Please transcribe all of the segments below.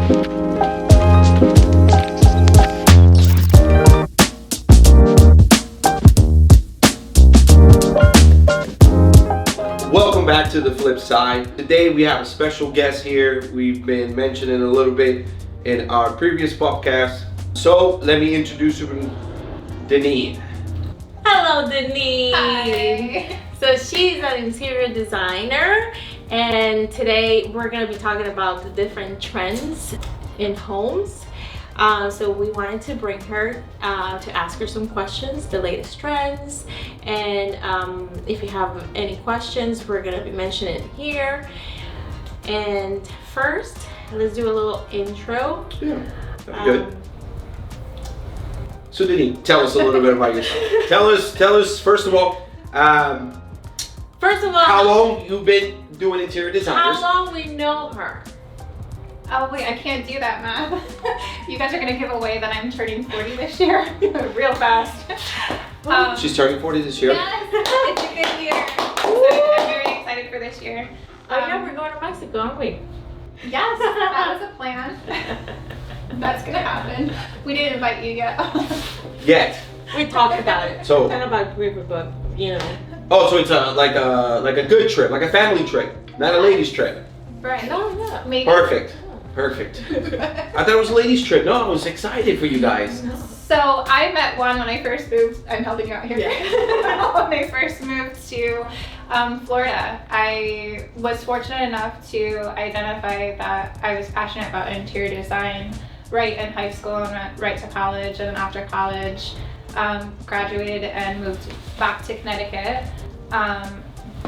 Welcome back to the Flip Side. Today we have a special guest here. We've been mentioning a little bit in our previous podcast. So let me introduce you to Denise. Hello, Denise. Hi. So she's an interior designer, and today we're going to be talking about the different trends in homes. So we wanted to bring her to ask her some questions, the latest trends, and if you have any questions, we're going to be mentioning it here. And first, let's do a little intro. Yeah, that'd be good. So Denise, tell us a little bit about yourself. Tell us first of all, how long you've been doing interior designers? How long we know her? Oh wait, I can't do that math. You guys are gonna give away that I'm turning 40 this year, real fast. She's turning 40 this year. Yes, it's a good year. So I'm very excited for this year. Oh yeah, we're going to Mexico, aren't we? Yes, that was a plan. That's gonna happen. We didn't invite you yet. Yet. We talked about it. So- Kind of about group, but you know. Oh, so it's like a good trip, like a family trip, not a ladies trip. Right. No, yeah. Maybe. Perfect. I thought it was a ladies trip. No, I was excited for you guys. So I met Juan when I first moved. I'm helping you out here. Yeah. When I first moved to Florida, I was fortunate enough to identify that I was passionate about interior design right in high school and went right to college. And then after college, graduated and moved back to Connecticut.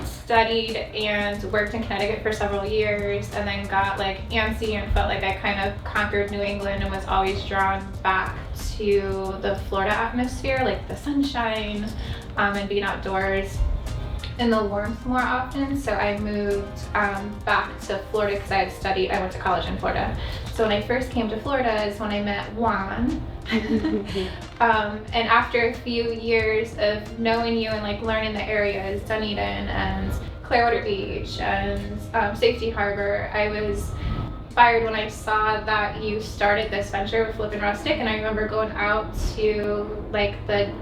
Studied and worked in Connecticut for several years, and then got like antsy and felt like I kind of conquered New England and was always drawn back to the Florida atmosphere, like the sunshine and being outdoors in the warmth more often. So I moved back to Florida because I went to college in Florida. So when I first came to Florida is when I met Juan. And after a few years of knowing you and like learning the areas, Dunedin and Clearwater Beach and Safety Harbor, I was inspired when I saw that you started this venture with Flip and Rustic. And I remember going out to like the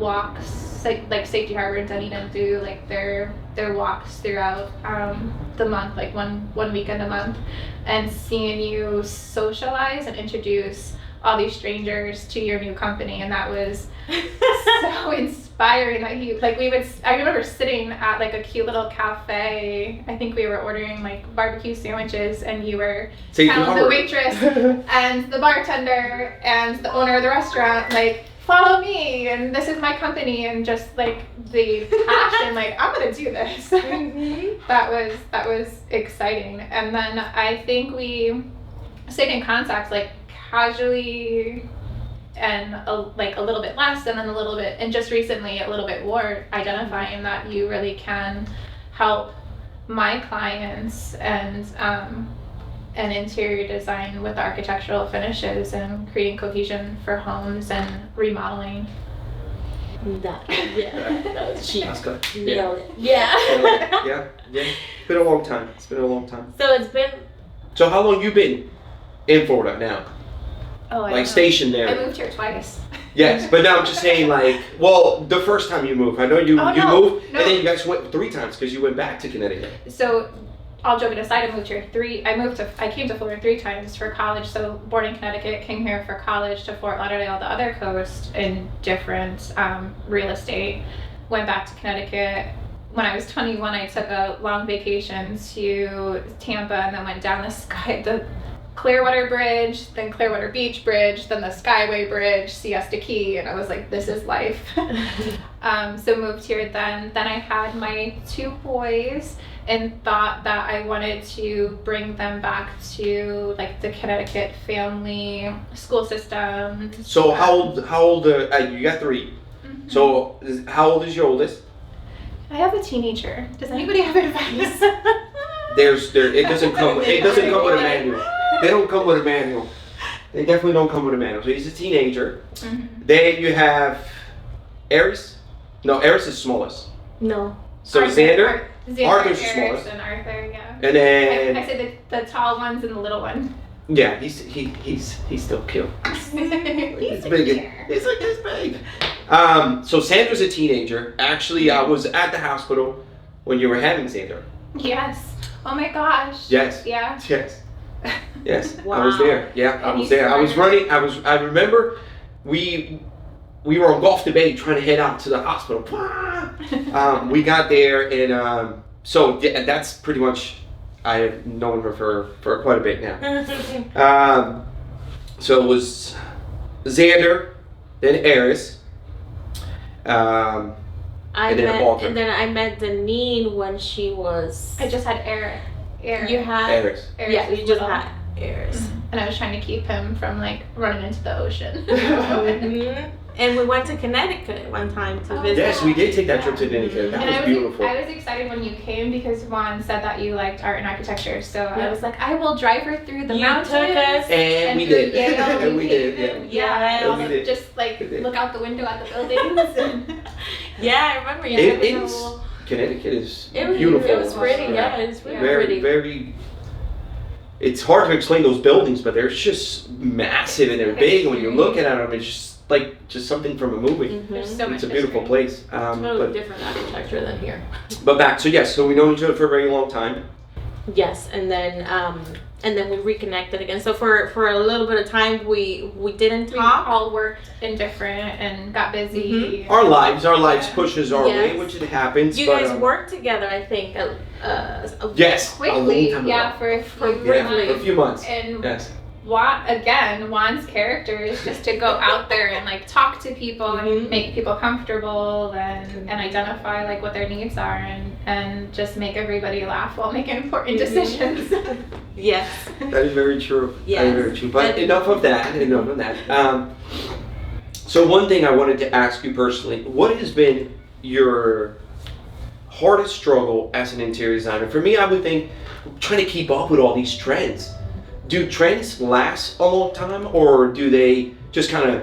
walks, like Safety Harbor and Dunedin, do like their walks throughout the month, like one weekend a month, and seeing you socialize and introduce all these strangers to your new company, and that was so inspiring that I remember sitting at like a cute little cafe. I think we were ordering like barbecue sandwiches, and you were telling the waitress and the bartender and the owner of the restaurant, like, follow me and this is my company, and just like the passion, like, I'm gonna do this. Mm-hmm. That was exciting. And then I think we stayed in contact like casually and like a little bit less, and then a little bit, and just recently a little bit more, identifying that you really can help my clients and interior design with architectural finishes and creating cohesion for homes and remodeling. That was cheap. That's good. Nailed it. Yeah. Yeah. It's been a long time. So it's been. So how long you been in Florida now? Oh, Like stationed there? I moved here twice. Yes, but now I'm just saying, like, well, the first time you moved, I know you moved, and then you guys went 3 times because you went back to Connecticut. So, all joking aside, I moved here I came to Florida 3 times for college. So, born in Connecticut, came here for college to Fort Lauderdale, the other coast, in different real estate. Went back to Connecticut. When I was 21, I took a long vacation to Tampa, and then went down the Clearwater Bridge, then Clearwater Beach Bridge, then the Skyway Bridge, Siesta Key, and I was like, this is life. So moved here then. Then I had my 2 boys and thought that I wanted to bring them back to like the Connecticut family school system. So how old, you got 3. Mm-hmm. So how old is your oldest? I have a teenager. Does anybody have advice? It doesn't come with a manual. They don't come with a manual. They definitely don't come with a manual. So he's a teenager. Mm-hmm. Then you have Aries. No, Aries is smallest. No. So Xander. Xander, Arthur's the Aries, smallest. and Arthur, yeah. And then I said the tall ones and the little one. Yeah, he's still cute. He's big. He's like this big. So Sandra's a teenager. Actually, I was at the hospital when you were having Sandra. Yes. Oh my gosh. Yes. Yeah. Yes. Yes. Wow. I was there. Yeah, I And was you there. I was started- running. I remember we were on Gulf Debate trying to head out to the hospital. We got there, and so that's pretty much. I have known her for quite a bit now. So it was Xander, then Eris, and then Walter. And then I met Deneen when she was. I just had Eric. You had. Eris. Eric Yeah, was you just little. had Eris. And I was trying to keep him from like running into the ocean. Mhm. And we went to Connecticut one time to visit. Yes, we did take that trip to Connecticut. That And was beautiful. I was excited when you came because Juan said that you liked art and architecture. So I was like, I will drive her through the You mountains. took us. And we through did. Yale, And we did. Yeah. Yeah, we did. Just like We did. look out the window at the buildings. And Yeah, I remember you. It took us is. all- Connecticut is It was beautiful. It was pretty. Yeah, it was really Very, pretty. very. It's hard to explain those buildings, but they're just massive and they're big. And when you're looking at them, it's just something from a movie. Mhm. There's so much It's a beautiful history. place. Totally different architecture than here. But back, so yes, so we know each other for a very long time. Yes, and then we reconnected again. So for a little bit of time we didn't we talk. all worked in different and got busy. Our lives Yeah. pushes our way, Yes. which it happens. You but, guys worked together, I think. Yes, Quickly, a long time yeah, ago. for a few Yeah, months. for a few months. And Yes. Juan's character is just to go out there and like talk to people Mhm. and make people comfortable and identify like what their needs are and just make everybody laugh while making important Mhm. decisions. Yes. That is very true. Yes. That is very true. But And- enough of that. Enough of that. So one thing I wanted to ask you personally: what has been your hardest struggle as an interior designer? For me, I would think trying to keep up with all these trends. Do trends last a long time, or do they just kind of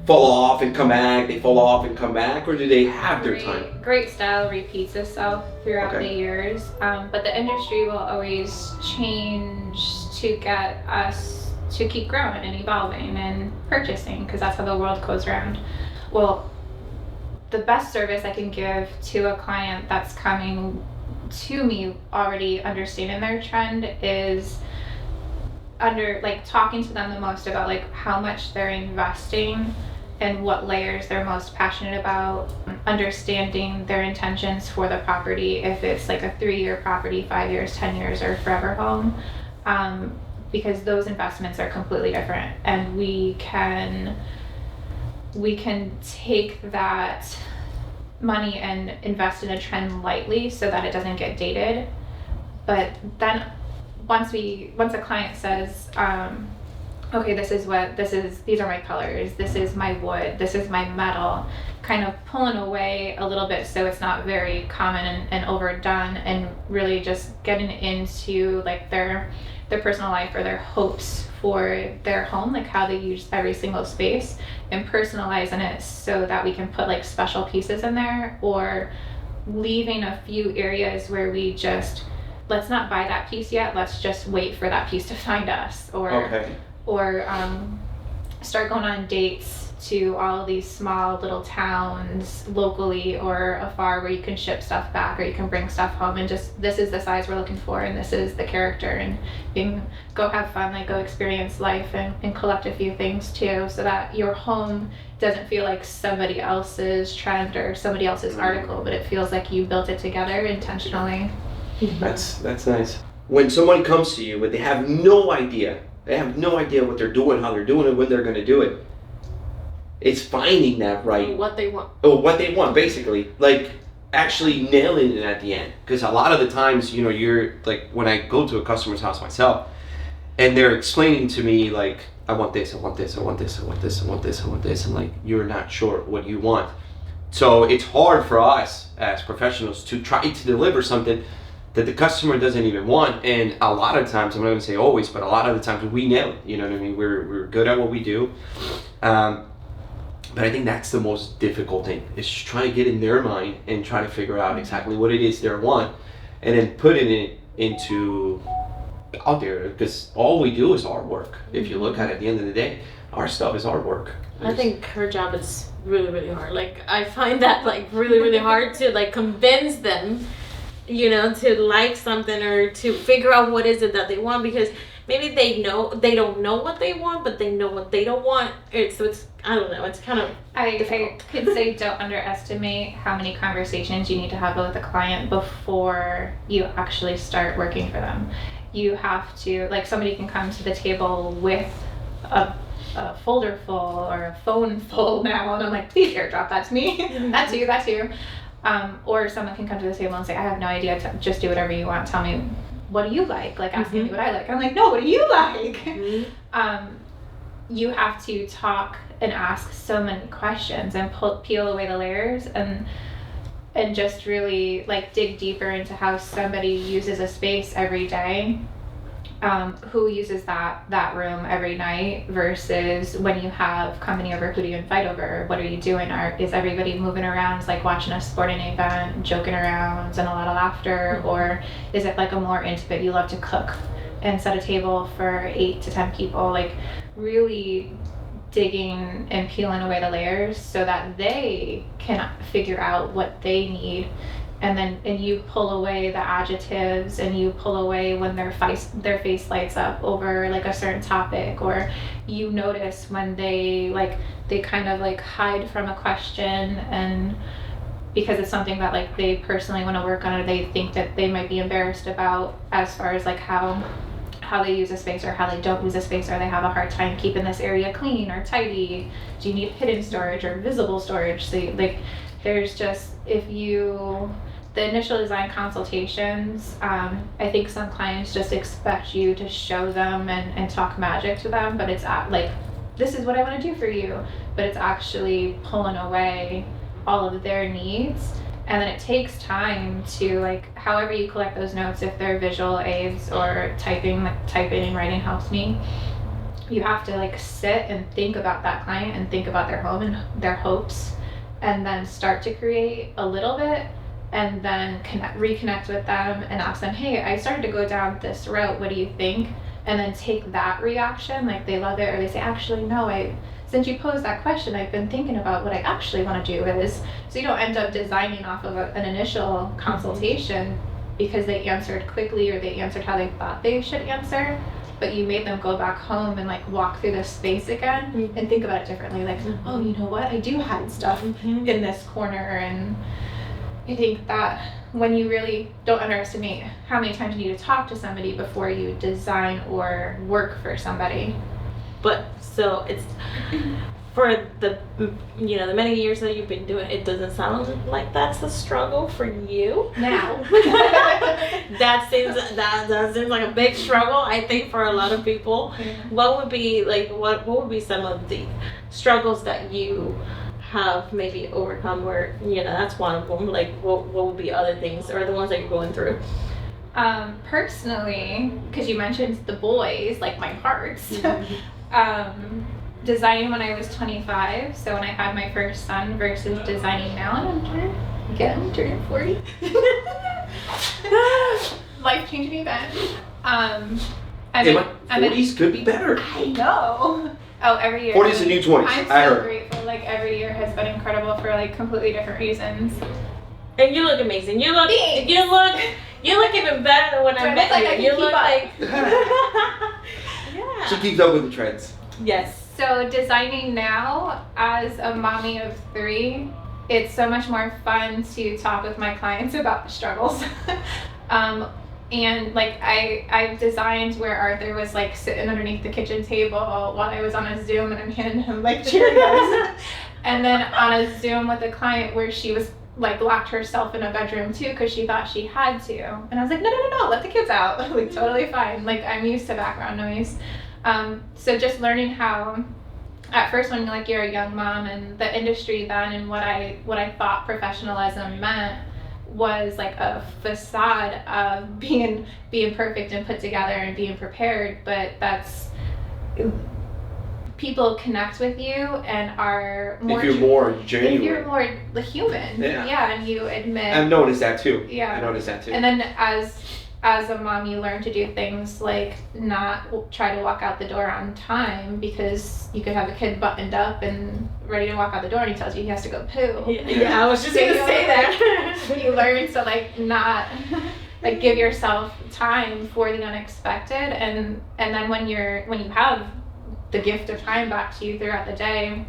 fall off and come back? They fall off and come back, or do they have their time? Great style repeats itself throughout Okay. the years, but the industry will always change to get us to keep growing and evolving and purchasing because that's how the world goes around. Well, the best service I can give to a client that's coming to me already understanding their trend is talking to them the most about like how much they're investing and what layers they're most passionate about, understanding their intentions for the property, if it's like a 3-year property, 5 years, 10 years, or forever home, because those investments are completely different, and we can take that money and invest in a trend lightly so that it doesn't get dated. But then once a client says, okay, these are my colors, this is my wood, this is my metal, kind of pulling away a little bit so it's not very common and overdone, and really just getting into like their personal life or their hopes for their home, like how they use every single space, and personalizing it so that we can put like special pieces in there, or leaving a few areas where we just, let's not buy that piece yet, let's just wait for that piece to find us, Okay. or start going on dates to all of these small little towns locally or afar where you can ship stuff back or you can bring stuff home, and just, this is the size we're looking for and this is the character, and you can go have fun, like go experience life and collect a few things too, so that your home doesn't feel like somebody else's trend or somebody else's article, but it feels like you built it together intentionally. That's nice. When somebody comes to you and they have no idea what they're doing, how they're doing it, when they're going to do it, it's finding that right, What they want. what they want, basically, like actually nailing it at the end. Because a lot of the times, you're like, when I go to a customer's house myself and they're explaining to me like, I want this, I want this, I want this, I want this, I want this, I want this, and like, you're not sure what you want. So it's hard for us as professionals to try to deliver something that the customer doesn't even want. And a lot of times, I'm not gonna say always, but a lot of the times we nail it, you know what I mean? We're good at what we do. But I think that's the most difficult thing, is just trying to get in their mind and try to figure out exactly what it is they want, and then putting it into out there, because all we do is artwork. If you look at it, at the end of the day, our stuff is artwork. I think her job is really, really hard. Like, I find that, like, really, really hard to, like, convince them, you know, to like something or to figure out what is it that they want, because maybe they don't know what they want, but they know what they don't want. So it's, I don't know, it's kind of I difficult. could say don't underestimate how many conversations you need to have with a client before you actually start working for them. You have to, like, somebody can come to the table with a folder full or a phone full now, and I'm like, please airdrop that to me. that too. Or someone can come to the table and say, I have no idea, just do whatever you want. Tell me, what do you like? Like, asking me what I like. I'm like, no, what do you like? You have to talk and ask so many questions and peel away the layers and just really, like, dig deeper into how somebody uses a space every day. Who uses that room every night versus when you have company over, who do you invite over? What are you doing? Is everybody moving around, like watching a sporting event, joking around and a lot of laughter? Or is it like a more intimate, you love to cook and set a table for 8 to 10 people? Like, really digging and peeling away the layers so that they can figure out what they need. And you pull away the adjectives, and you pull away when their face lights up over, like, a certain topic, or you notice when they kind of, like, hide from a question, and because it's something that, like, they personally want to work on, or they think that they might be embarrassed about, as far as, like, how they use a space or how they don't use a space, or they have a hard time keeping this area clean or tidy. Do you need hidden storage or visible storage? So, like, there's just, the initial design consultations, I think some clients just expect you to show them and talk magic to them, but it's like, this is what I want to do for you, but it's actually pulling away all of their needs. And then it takes time to, like, however you collect those notes, if they're visual aids or typing and writing helps me, you have to, like, sit and think about that client and think about their home and their hopes, and then start to create a little bit, and then reconnect with them and ask them, hey, I started to go down this route, what do you think? And then take that reaction, like they love it, or they say, actually, no, since you posed that question, I've been thinking about what I actually want to do is. So you don't end up designing off of an initial consultation because they answered quickly or they answered how they thought they should answer, but you made them go back home and, like, walk through this space again and think about it differently. Like, oh, you know what? I do hide stuff in this corner. And I think that when you really don't underestimate how many times you need to talk to somebody before you design or work for somebody. But so it's for the many years that you've been doing it, doesn't sound like that's a struggle for you Now. that seems like a big struggle, I think, for a lot of people. What would be what would be some of the struggles that you have maybe overcome, where that's one of them? Like, what would be other things, or the ones that you're going through? Personally, because you mentioned the boys, like my parts, designing when I was 25, so when I had my first son, versus designing now, and I'm turning 40. Life-changing event. I mean, 40s could be better. I know. Oh, every year. 40s the new 20s. I'm so grateful. Like, every year has been incredible for, like, completely different reasons. And you look amazing. You look even better than when I met you. You look like. Yeah. She keeps up with the trends. Yes. So designing now as a mommy of 3, it's so much more fun to talk with my clients about the struggles. And, like, I've designed where Arthur was, like, sitting underneath the kitchen table while I was on a Zoom, and I'm handing him, like, Cheerios. And then on a Zoom with a client where she was, like, locked herself in a bedroom too because she thought she had to. And I was like, no, let the kids out. Like, totally fine. Like, I'm used to background noise. So just learning how, at first when, like, you're a young mom, and the industry then, and what I thought professionalism meant was, like, a facade of being perfect and put together and being prepared, but that's, people connect with you and are more, if you're more genuine, if you're more the human, and you admit. I've noticed that too. Yeah. I noticed that too. And then as as a mom, you learn to do things like not try to walk out the door on time, because you could have a kid buttoned up and ready to walk out the door and he tells you he has to go poo. Yeah, I was just gonna say that. You learn to like not like give yourself time for the unexpected, and then when you have the gift of time back to you throughout the day,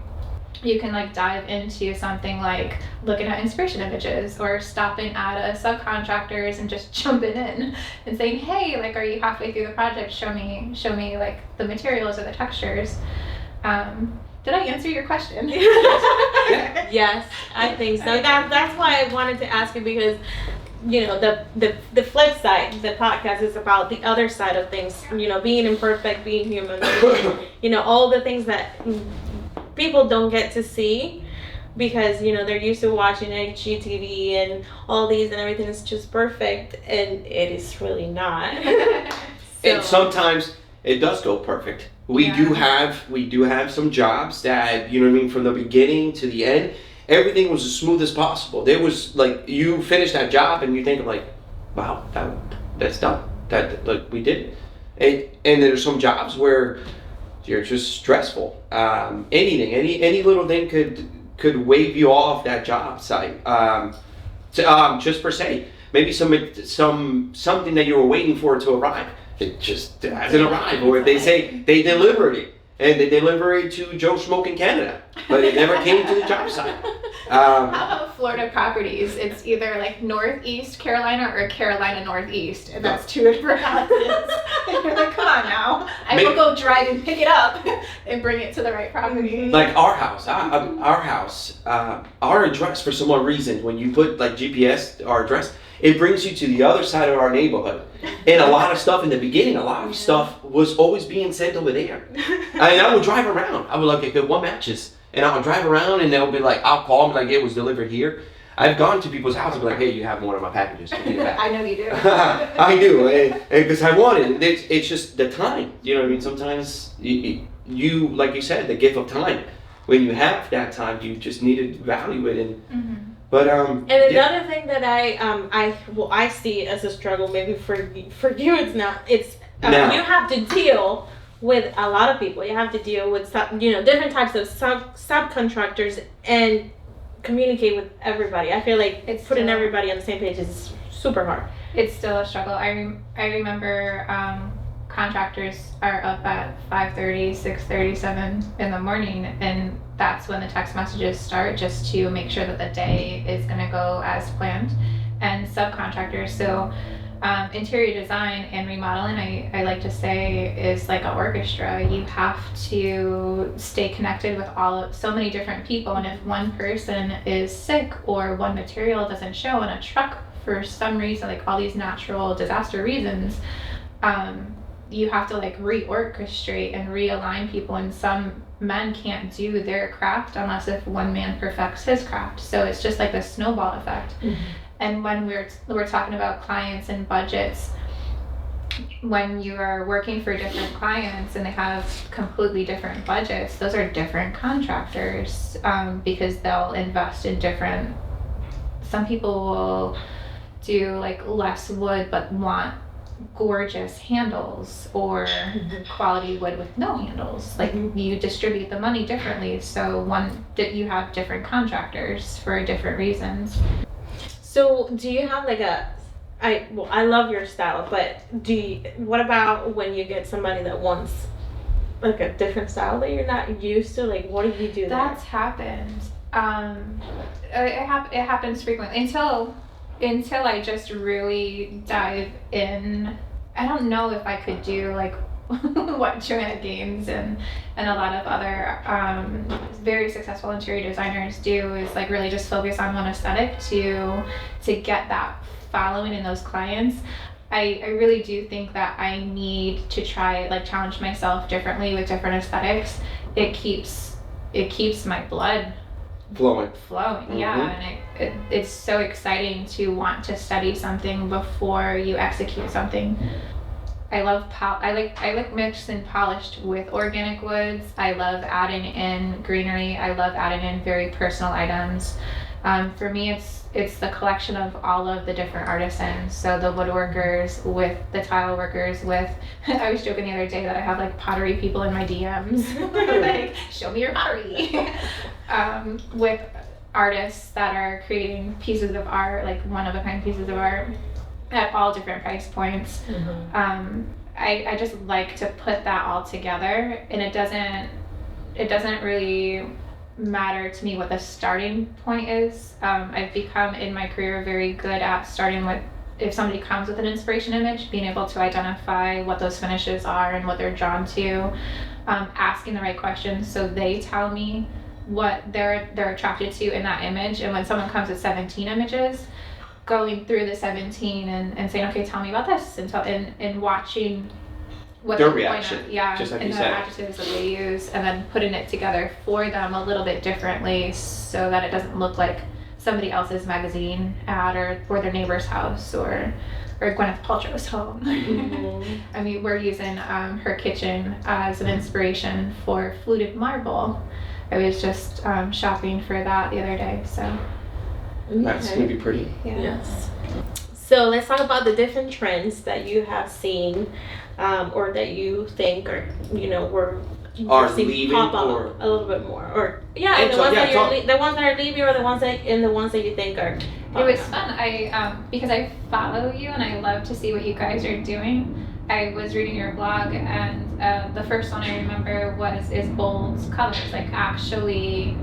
you can like dive into something like looking at inspiration images, or stopping at a subcontractor's and just jumping in and saying, hey, like, are you halfway through the project? Show me like the materials or the textures. Did I answer your question? Yes, I think so. That's why I wanted to ask you, because you know the flip side, the podcast is about the other side of things, you know, being imperfect, being human, you know, all the things that people don't get to see, because you know they're used to watching HGTV and all these and everything is just perfect, and it is really not. And sometimes it does go perfect. We do have some jobs that, you know what I mean, from the beginning to the end, everything was as smooth as possible. There was like, you finish that job and you think like, wow, that's done. That like we did it. And there's some jobs where you're just stressful. Anything, any little thing could wave you off that job site. Just per se, maybe something that you were waiting for to arrive, it just hasn't arrived, or they say they delivered it and they deliver it to Joe Schmoke in Canada, but it never came to the job site. How about Florida properties? It's either like Northeast Carolina or Carolina Northeast, and that's two different houses. And you're like, come on now. I will go drive and pick it up and bring it to the right property. Like our house, our address, for some odd reason, when you put like GPS, our address, it brings you to the other side of our neighborhood. And a lot of stuff in the beginning, a lot of stuff was always being sent over there. And I would drive around. I would like, okay, one matches. And I would drive around and they'll be like, I'll call them like it was delivered here. I've gone to people's houses and be like, hey, you have one of my packages. Take it back. I know you do. I do, because I want it. It's just the time. You know what I mean? Sometimes you, like you said, the gift of time. When you have that time, you just need to value it. And but and another thing that I see as a struggle, maybe for you it's not. It's you have to deal with a lot of people. You have to deal with different types of subcontractors and communicate with everybody. I feel like it's putting everybody on the same page is super hard. It's still a struggle. I remember contractors are up at 5:30, 6:30, 7 in the morning, and that's when the text messages start, just to make sure that the day is going to go as planned. And subcontractors, so interior design and remodeling, I like to say, is like an orchestra. You have to stay connected with so many different people, and if one person is sick or one material doesn't show in a truck for some reason, like all these natural disaster reasons, you have to like reorchestrate and realign people, and some men can't do their craft unless if one man perfects his craft. So it's just like this snowball effect. And when we're talking about clients and budgets, when you are working for different clients and they have completely different budgets, those are different contractors, because they'll invest in different. Some people will do like less wood but want gorgeous handles, or quality wood with no handles. Like you distribute the money differently, so you have different contractors for different reasons. So do you have like I love your style, but what about when you get somebody that wants like a different style that you're not used to? Like, what do you do? That's happened. It happens frequently until I just really dive in. I don't know if I could do like what Joanna Gaines and a lot of other very successful interior designers do, is like really just focus on one aesthetic to get that following in those clients. I really do think that I need to try like challenge myself differently with different aesthetics. It keeps my blood flowing. Yeah, and it's so exciting to want to study something before you execute something. I like mixed and polished with organic woods. I love adding in greenery. I love adding in very personal items. For me, it's the collection of all of the different artisans. So the woodworkers with the tile workers with, I was joking the other day that I have like pottery people in my DMs, like, show me your pottery. With artists that are creating pieces of art, like one-of-a-kind pieces of art at all different price points. I just like to put that all together, and it doesn't really matter to me what the starting point is. I've become in my career very good at starting with, if somebody comes with an inspiration image, being able to identify what those finishes are and what they're drawn to, asking the right questions so they tell me what they're attracted to in that image. And when someone comes with 17 images, going through the 17 and saying, okay, tell me about this, and watching what their they're reaction, just like and you the said. adjectives that they use, and then putting it together for them a little bit differently so that it doesn't look like somebody else's magazine ad or their neighbor's house or Gwyneth Paltrow's home. I mean, we're using her kitchen as an inspiration for fluted marble. I was just shopping for that the other day, so. That's gonna be pretty. Yeah. Yes. So let's talk about the different trends that you have seen, or that you think are, Are seem leaving pop up or- a little bit more, or and And the so, ones yeah, that the ones that are leaving, or the ones that you think are. It was fun. I because I follow you and I love to see what you guys are doing. I was reading your blog, and the first one I remember is bold colors, like actually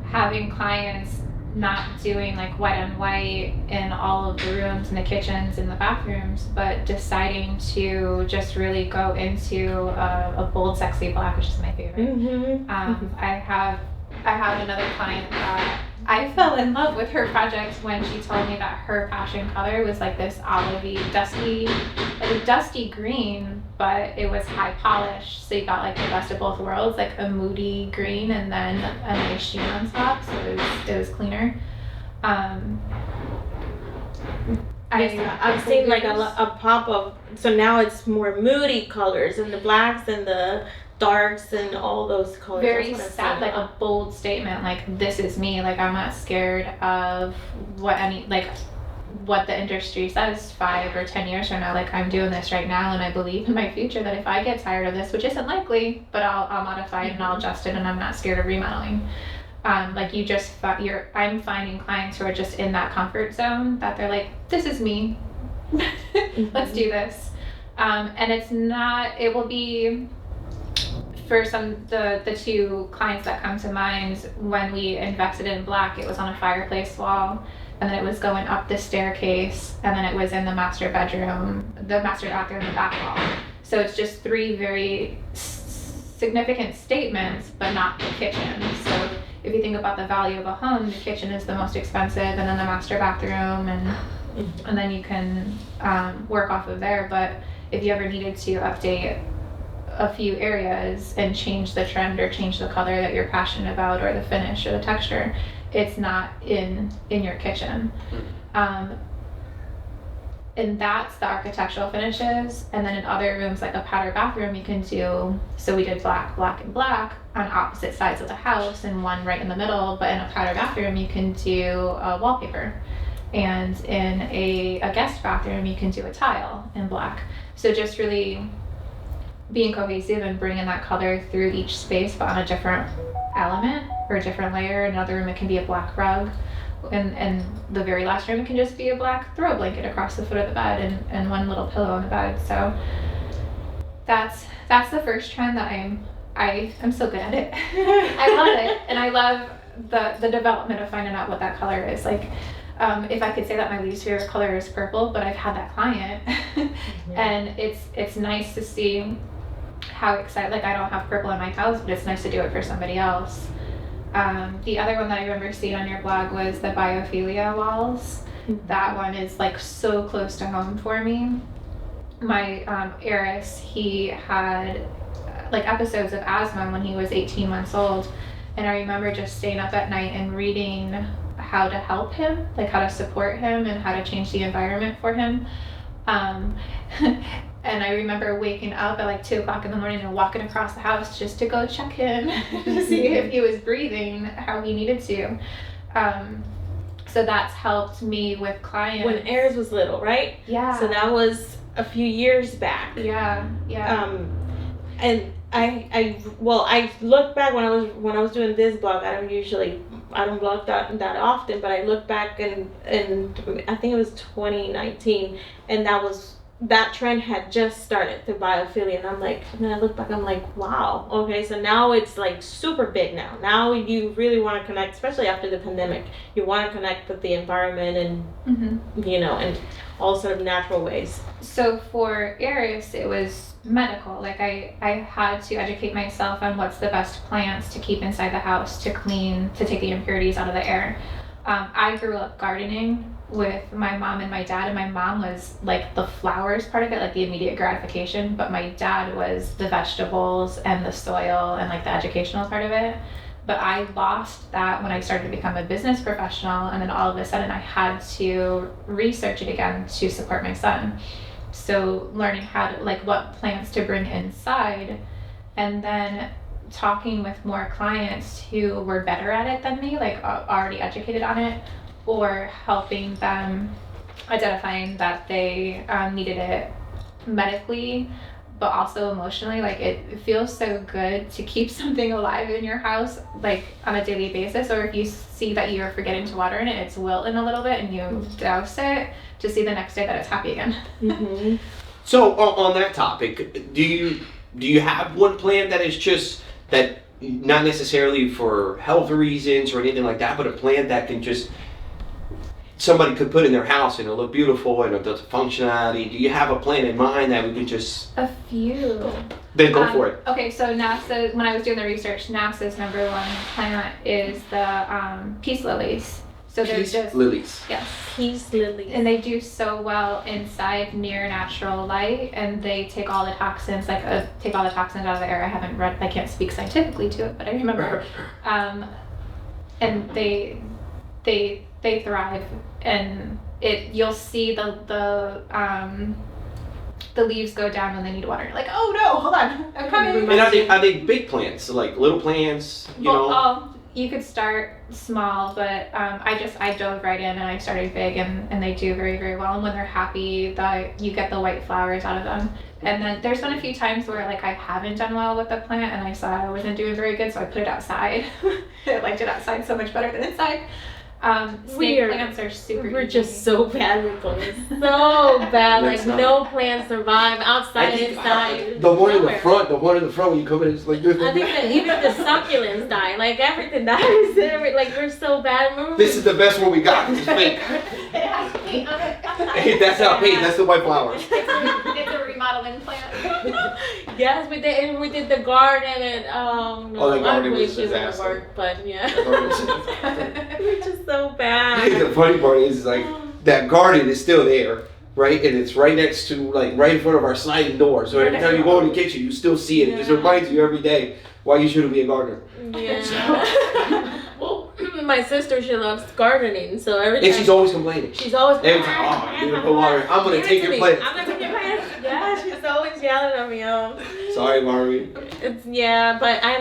having clients not doing like white on white in all of the rooms and the kitchens and the bathrooms, but deciding to just really go into a bold, sexy black, which is my favorite. I have another client that I fell in love with her project when she told me that her passion color was like this olivey, dusty green, but it was high polish. So you got like the best of both worlds, like a moody green and then a nice sheen on top. So it was cleaner. I've seen like a pop of, so now it's more moody colors and the blacks and the darks and all those colors. Very That's what I've sad, seen. like a bold statement, like this is me, like I'm not scared of what the industry says 5 or 10 years from now. Like I'm doing this right now, and I believe in my future that if I get tired of this, which isn't likely, but I'll modify it and I'll adjust it, and I'm not scared of remodeling. Like you just I'm finding clients who are just in that comfort zone that they're like, this is me, let's do this. And it will be, for the two clients that come to mind, when we invested in black, it was on a fireplace wall, and then it was going up the staircase, and then it was in the master bathroom, the back wall. So it's just 3 very significant statements, but not the kitchen. So if you think about the value of a home, the kitchen is the most expensive, and then the master bathroom, and then you can work off of there. But if you ever needed to update a few areas and change the trend or change the color that you're passionate about, or the finish or the texture, it's not in your kitchen. And that's the architectural finishes. And then in other rooms, like a powder bathroom, you can do, so we did black, black, and black on opposite sides of the house and one right in the middle. But in a powder bathroom, you can do wallpaper. And in a guest bathroom, you can do a tile in black. So just really being cohesive and bringing that color through each space, but on a different element or a different layer. In another room, it can be a black rug. And the very last room, it can just be a black throw blanket across the foot of the bed and one little pillow on the bed. So that's the first trend that I'm so good at it. I love it, and I love the development of finding out what that color is. Like, if I could say that my least favorite color is purple, but I've had that client, and it's nice to see how excited. Like, I don't have purple in my house, but it's nice to do it for somebody else. The other one that I remember seeing on your blog was the biophilia walls. That one is like so close to home for me. My heiress, he had like episodes of asthma when he was 18 months old, and I remember just staying up at night and reading how to help him, like how to support him and how to change the environment for him. And I remember waking up at like 2 o'clock in the morning and walking across the house just to go check him to see if he was breathing how he needed to. So that's helped me with clients. When Aries was little, right? Yeah. So that was a few years back. Yeah. And I look back when I was doing this blog. I don't blog that often, but I look back and I think it was 2019, and that trend had just started, the biophilia, and and then I look back, I'm like, wow, okay, so now it's like super big now. Now you really want to connect, especially after the pandemic. You want to connect with the environment and and all sort of natural ways. So for Aries, it was medical. Like I had to educate myself on what's the best plants to keep inside the house to clean, to take the impurities out of the air. I grew up gardening with my mom and my dad, and my mom was like the flowers part of it, like the immediate gratification, but my dad was the vegetables and the soil and like the educational part of it. But I lost that when I started to become a business professional, and then all of a sudden I had to research it again to support my son. So learning how to, like, what plants to bring inside, and then talking with more clients who were better at it than me, like already educated on it, or helping them identifying that they needed it medically, but also emotionally. Like it feels so good to keep something alive in your house, like on a daily basis, or if you see that you're forgetting to water in it, it's wilting a little bit and you douse it, to see the next day that it's happy again. Mm-hmm. So on that topic, do you have one plant that is just that, not necessarily for health reasons or anything like that, but a plant that can just somebody could put in their house and it'll look beautiful and it does functionality? Do you have a plant in mind that we can just... A few. Then go for it. Okay, so NASA, when I was doing the research, NASA's number one plant is the peace lilies. So they're just lilies. Yes. Peace lilies. And they do so well inside near natural light, and they take all the toxins, take all the toxins out of the air. I can't speak scientifically to it, but I remember. And they thrive, and you'll see the leaves go down when they need water. Like, oh no, hold on, I'm coming. And are they big plants, like little plants? You could start small, but I dove right in and I started big, and they do very, very well. And when they're happy, you get the white flowers out of them. And then there's been a few times where like I haven't done well with the plant, and I saw I wasn't doing very good, so I put it outside. I liked it outside so much better than inside. Snake plants are super We're easy. just so bad with plants. So bad. Next like time. No plants survive outside, inside. The one in the nowhere. front when you come in, it's like this. I think that even the succulents die. Like everything dies. Like we're so bad. Remember? This is the best one we got. It's fake. It has paint on it. Hey, that's not paint. That's the white flowers. It's a remodeling plant. Yes, we did. And we did the garden, and no, the garden I was wish it would disaster. work, but yeah, we're just so bad. The funny part is like that garden is still there, right? And it's right next to, like, right in front of our sliding door. So every time you go in the kitchen, you still see it. It just reminds you every day why you shouldn't be a gardener. Yeah. Well, my sister, she loves gardening, so every time. And she's always complaining. She's always. Every time, oh, I need to put water. I'm gonna take your plants. I'm gonna take your plants. Yeah, she's always yelling at me. Sorry, Marvin. But I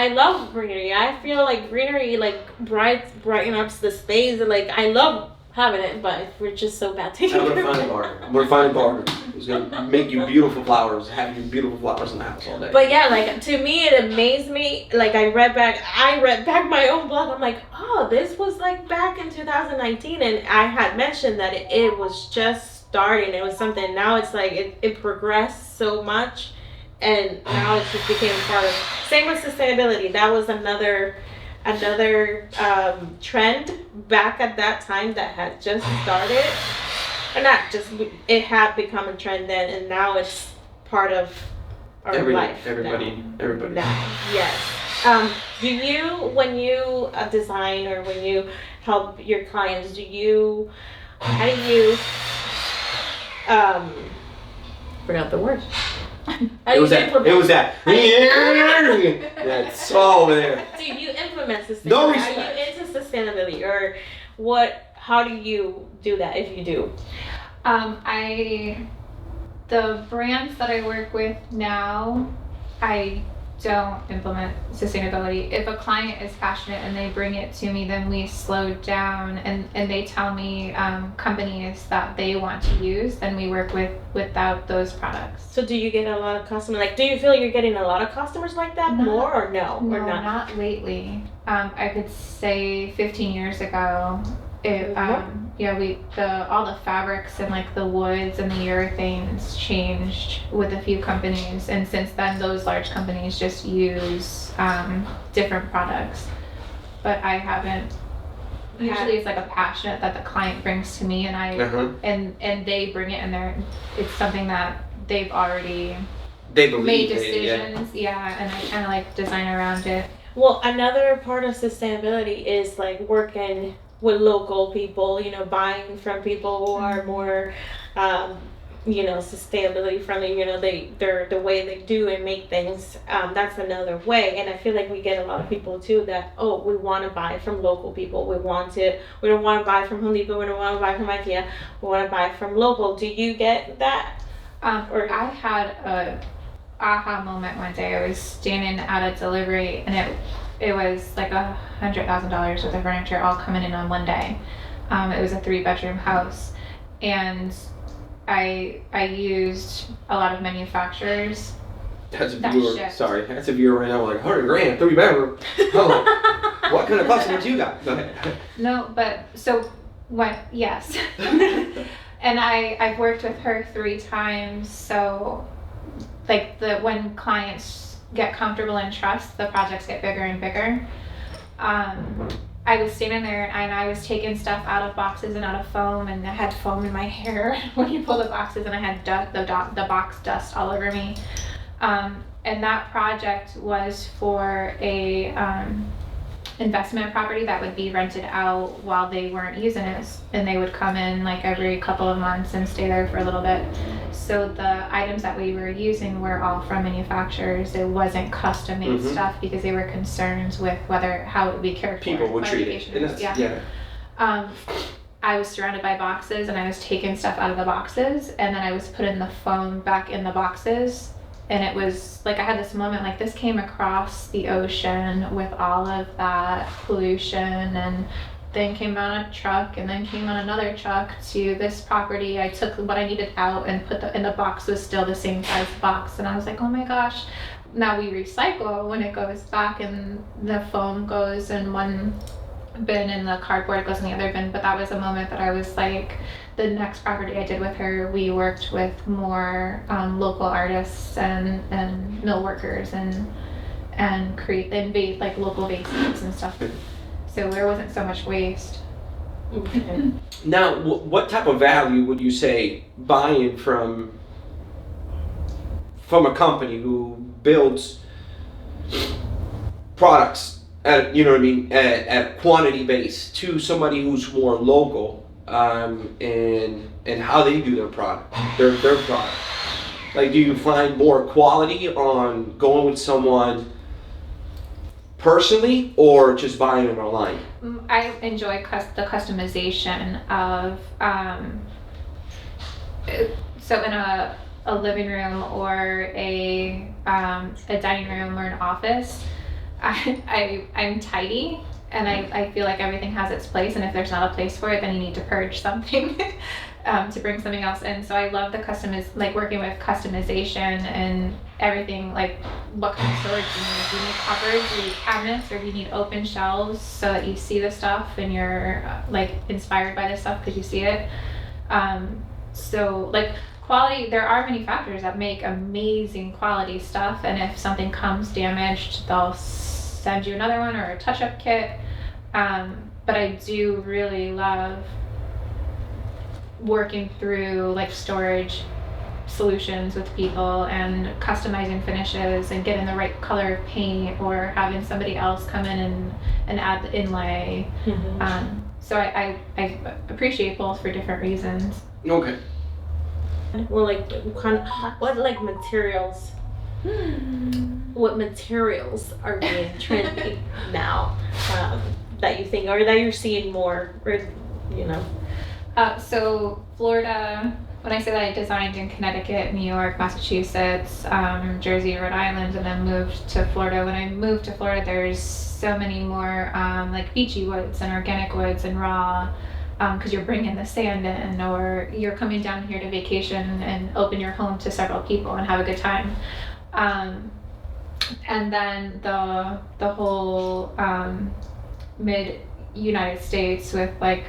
love greenery. I feel like greenery brighten up the space, and like I love having it, but we're just so bad taking I'm care gonna of find a it. gardener. I'm gonna find a gardener who's gonna make you beautiful flowers, have you beautiful flowers in the house all day. But yeah, like to me, it amazed me. Like I read back my own blog. I'm like, oh, this was like back in 2019, and I had mentioned that it was just starting. It was something. Now it's like it progressed so much, and now it just became part of. Same with sustainability. That was another trend back at that time that had just started. Or not just, it had become a trend then, and now it's part of our life. Everybody. Now. Yes. Do you, when you design or when you help your clients, how do you, forgot the word. It was that. That's all over there. Do you implement sustainability? No Are respect. you into sustainability, or what? How do you do that if you do? The brands that I work with now, I don't implement sustainability. If a client is passionate and they bring it to me, then we slow down and they tell me companies that they want to use, then we work without those products. So do you get a lot of customers? Like, do you feel you're getting a lot of customers like that more or no? No, or not? not lately. I could say 15 years ago, all the fabrics and like the woods and the urethanes changed with a few companies, and since then those large companies just use different products. But I haven't. Usually it's like a passionate that the client brings to me, and I and they bring it, and it's something that they've already made decisions. Yeah, and I kind of like design around it. Well, another part of sustainability is like working with local people, you know, buying from people who are more, you know, sustainability friendly, you know, they're the way they do and make things, that's another way. And I feel like we get a lot of people too that, oh, we want to buy from local people. We don't want to buy from Home Depot. We don't want to buy from IKEA. We want to buy from local. Do you get that? Or I had a aha moment one day. I was standing at a delivery, and it was like $100,000 worth of furniture all coming in on one day. It was a 3-bedroom house, and I used a lot of manufacturers. That's a viewer right now like $100,000, 3-bedroom. Oh, what kind of customers you got? Go ahead. No, but yes. And I've worked with her 3 times, so like when clients get comfortable and trust, the projects get bigger and bigger. I was standing there and I was taking stuff out of boxes and out of foam, and I had foam in my hair when you pull the boxes, and I had the box dust all over me. And that project was for a investment property that would be rented out while they weren't using it, and they would come in like every couple of months and stay there for a little bit. So the items that we were using were all from manufacturers. It wasn't custom made stuff because they were concerned with how it would be cared for. People would treat it. Yeah. I was surrounded by boxes, and I was taking stuff out of the boxes, and then I was putting the foam back in the boxes. And it was like I had this moment, like this came across the ocean with all of that pollution, and then came on a truck, and then came on another truck to this property. I took what I needed out and and the box was still the same size box. And I was like, oh my gosh, now we recycle when it goes back, and the foam goes in one bin and the cardboard goes in the other bin. But that was a moment that I was like, the next property I did with her, we worked with more local artists and mill workers and create like local basements and stuff. So there wasn't so much waste. Okay. Now, what type of value would you say buying from a company who builds products at, you know what I mean, at quantity base to somebody who's more local, and how they do their product, their product? Like, do you find more quality on going with someone personally or just buying them online? I enjoy the customization of so in a living room or a dining room or an office, I'm tidy, and I feel like everything has its place, and if there's not a place for it, then you need to purge something to bring something else in. So I love like working with customization and everything, like what kind of storage do you need? Do you need cupboards, do you need cabinets, or do you need open shelves so that you see the stuff and you're like inspired by the stuff because you see it? So like quality, there are manufacturers that make amazing quality stuff, and if something comes damaged, they'll send you another one or a touch-up kit. But I do really love working through like storage solutions with people and customizing finishes and getting the right color of paint, or having somebody else come in and add the inlay. So I appreciate both for different reasons. Okay. Well, like what like materials? What materials are being trendy now that you think, or that you're seeing more, or you know? So Florida when I say that I designed in Connecticut, New York, Massachusetts, Jersey, Rhode Island, and then moved to Florida. When I moved to Florida, there's so many more like beachy woods and organic woods and raw, because you're bringing the sand in, or you're coming down here to vacation and open your home to several people and have a good time. And then the whole mid United States with like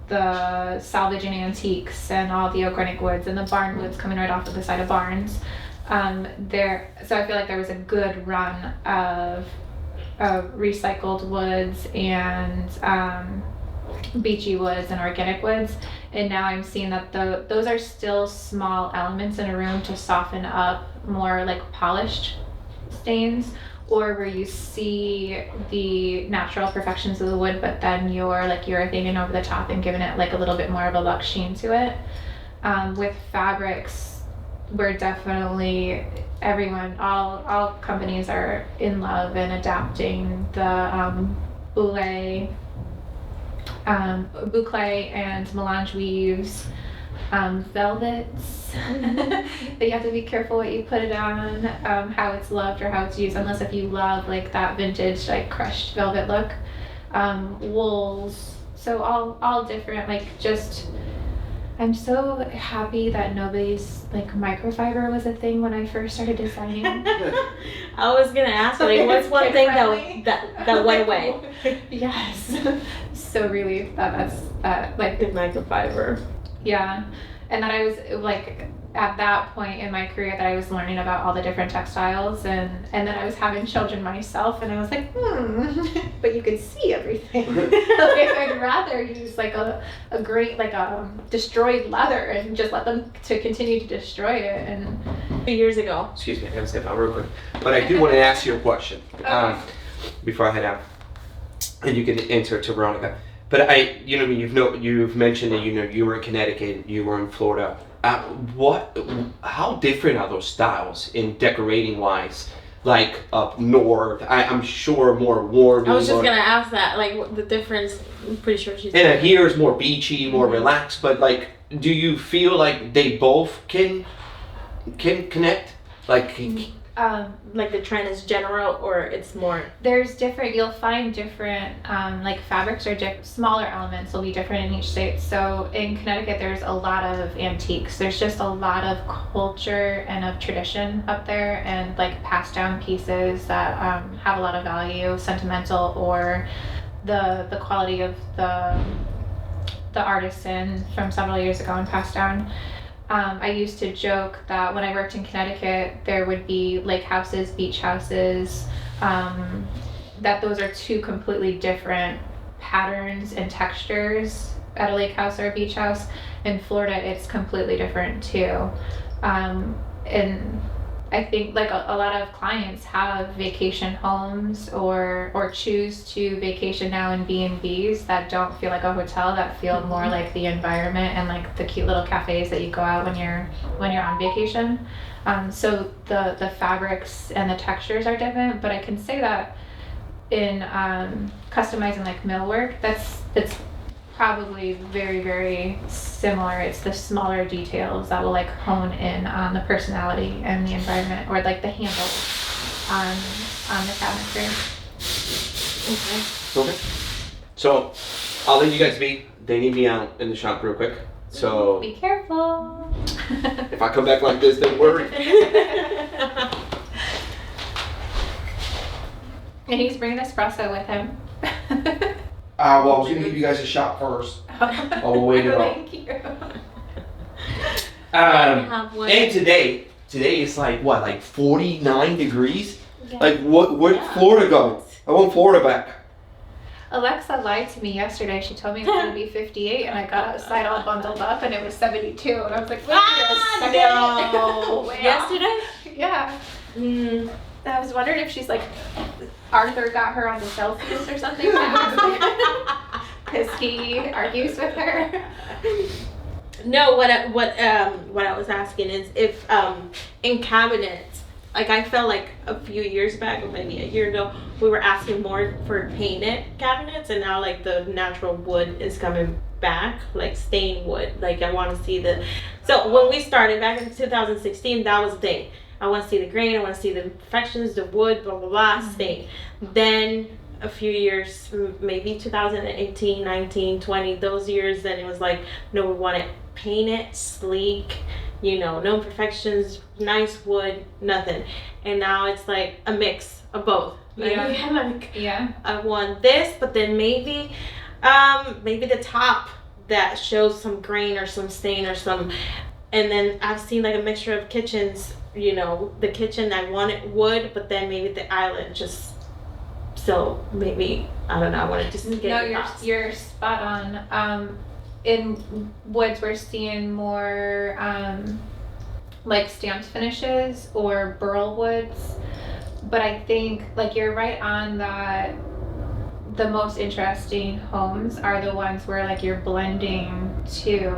the salvage and antiques and all the organic woods and the barn woods coming right off of the side of barns. So I feel like there was a good run of recycled woods and beachy woods and organic woods, and now I'm seeing that those are still small elements in a room to soften up more like polished stains, or where you see the natural perfections of the wood, but then you're like urethane over the top and giving it like a little bit more of a luxe sheen to it. With fabrics, we're definitely all companies are in love and adapting the boucle and melange weaves, velvets. That you have to be careful what you put it on, how it's loved or how it's used, unless if you love like that vintage like crushed velvet look. Wools, so all different, like just I'm so happy that nobody's like microfiber was a thing when I first started designing. I was gonna ask you, like, what's one thing that went away? Yes. So relieved that that's like The microfiber. yeah. And then I was like at that point in my career that I was learning about all the different textiles, and then I was having children myself, and I was like, but you can see everything. Like, I'd rather use like a great like a destroyed leather and just let them to continue to destroy it. And 2 years ago. Excuse me, I gotta step out real quick. But I do want to ask you a question before I head out, and you can answer to Veronica. But you've mentioned that you were in Connecticut, you were in Florida. How different are those styles in decorating wise? Like up north, I'm sure more warm. I was just gonna ask that, like what the difference. I'm pretty sure she's. And here is more beachy, more relaxed. But like, do you feel like they both can connect? Like the trend is general, or it's more. There's different. You'll find different like fabrics or smaller elements will be different in each state. So in Connecticut, there's a lot of antiques. There's just a lot of culture and of tradition up there, and like passed down pieces that have a lot of value, sentimental, or the quality of the artisan from several years ago and passed down. I used to joke that when I worked in Connecticut, there would be lake houses, beach houses, that those are two completely different patterns and textures at a lake house or a beach house. In Florida, it's completely different too. And I think like a lot of clients have vacation homes or choose to vacation now in B&Bs that don't feel like a hotel, that feel more like the environment and like the cute little cafes that you go out when you're on vacation. So the fabrics and the textures are different, but I can say that in customizing like millwork, it's probably very, very similar. It's the smaller details that will like hone in on the personality and the environment, or like the handles on the cabinetry. Okay. So I'll let you guys be. They need me out in the shop real quick. So Be careful. if I come back like this, don't worry. And he's bringing espresso with him. Well, I was gonna give you guys a shot first. We'll wait it up. Thank you. And today it's like what, like 49 degrees? Yeah. Like where'd Florida go? I want Florida back. Alexa lied to me yesterday. She told me it was going to be 58, and I got outside all bundled up, and it was 72. And I was like, wait a second. No. Yesterday? Yeah. I was wondering if she's like, Arthur got her on the Celsius or something. Because he argues with her. No, what I was asking is if in cabinets, like I felt like a few years back, or maybe a year ago, we were asking more for painted cabinets, and now like the natural wood is coming back, like stained wood. Like I want to see the. So when we started back in 2016, that was the thing. I want to see the grain. I want to see the imperfections, the wood, blah blah blah, stain. Then a few years, maybe 2018, 19, 20, those years, then it was like, no, we want it painted, sleek, no imperfections, nice wood, nothing. And now it's like a mix of both. Yeah. I want this, but then maybe the top that shows some grain or some stain or some. And then I've seen like a mixture of kitchens, the kitchen I wanted wood, but then maybe the island just. So maybe, I don't know, I want to just get you're spot on. In woods, we're seeing more like stamped finishes or burl woods. But I think, like, you're right on that the most interesting homes are the ones where, like, you're blending two,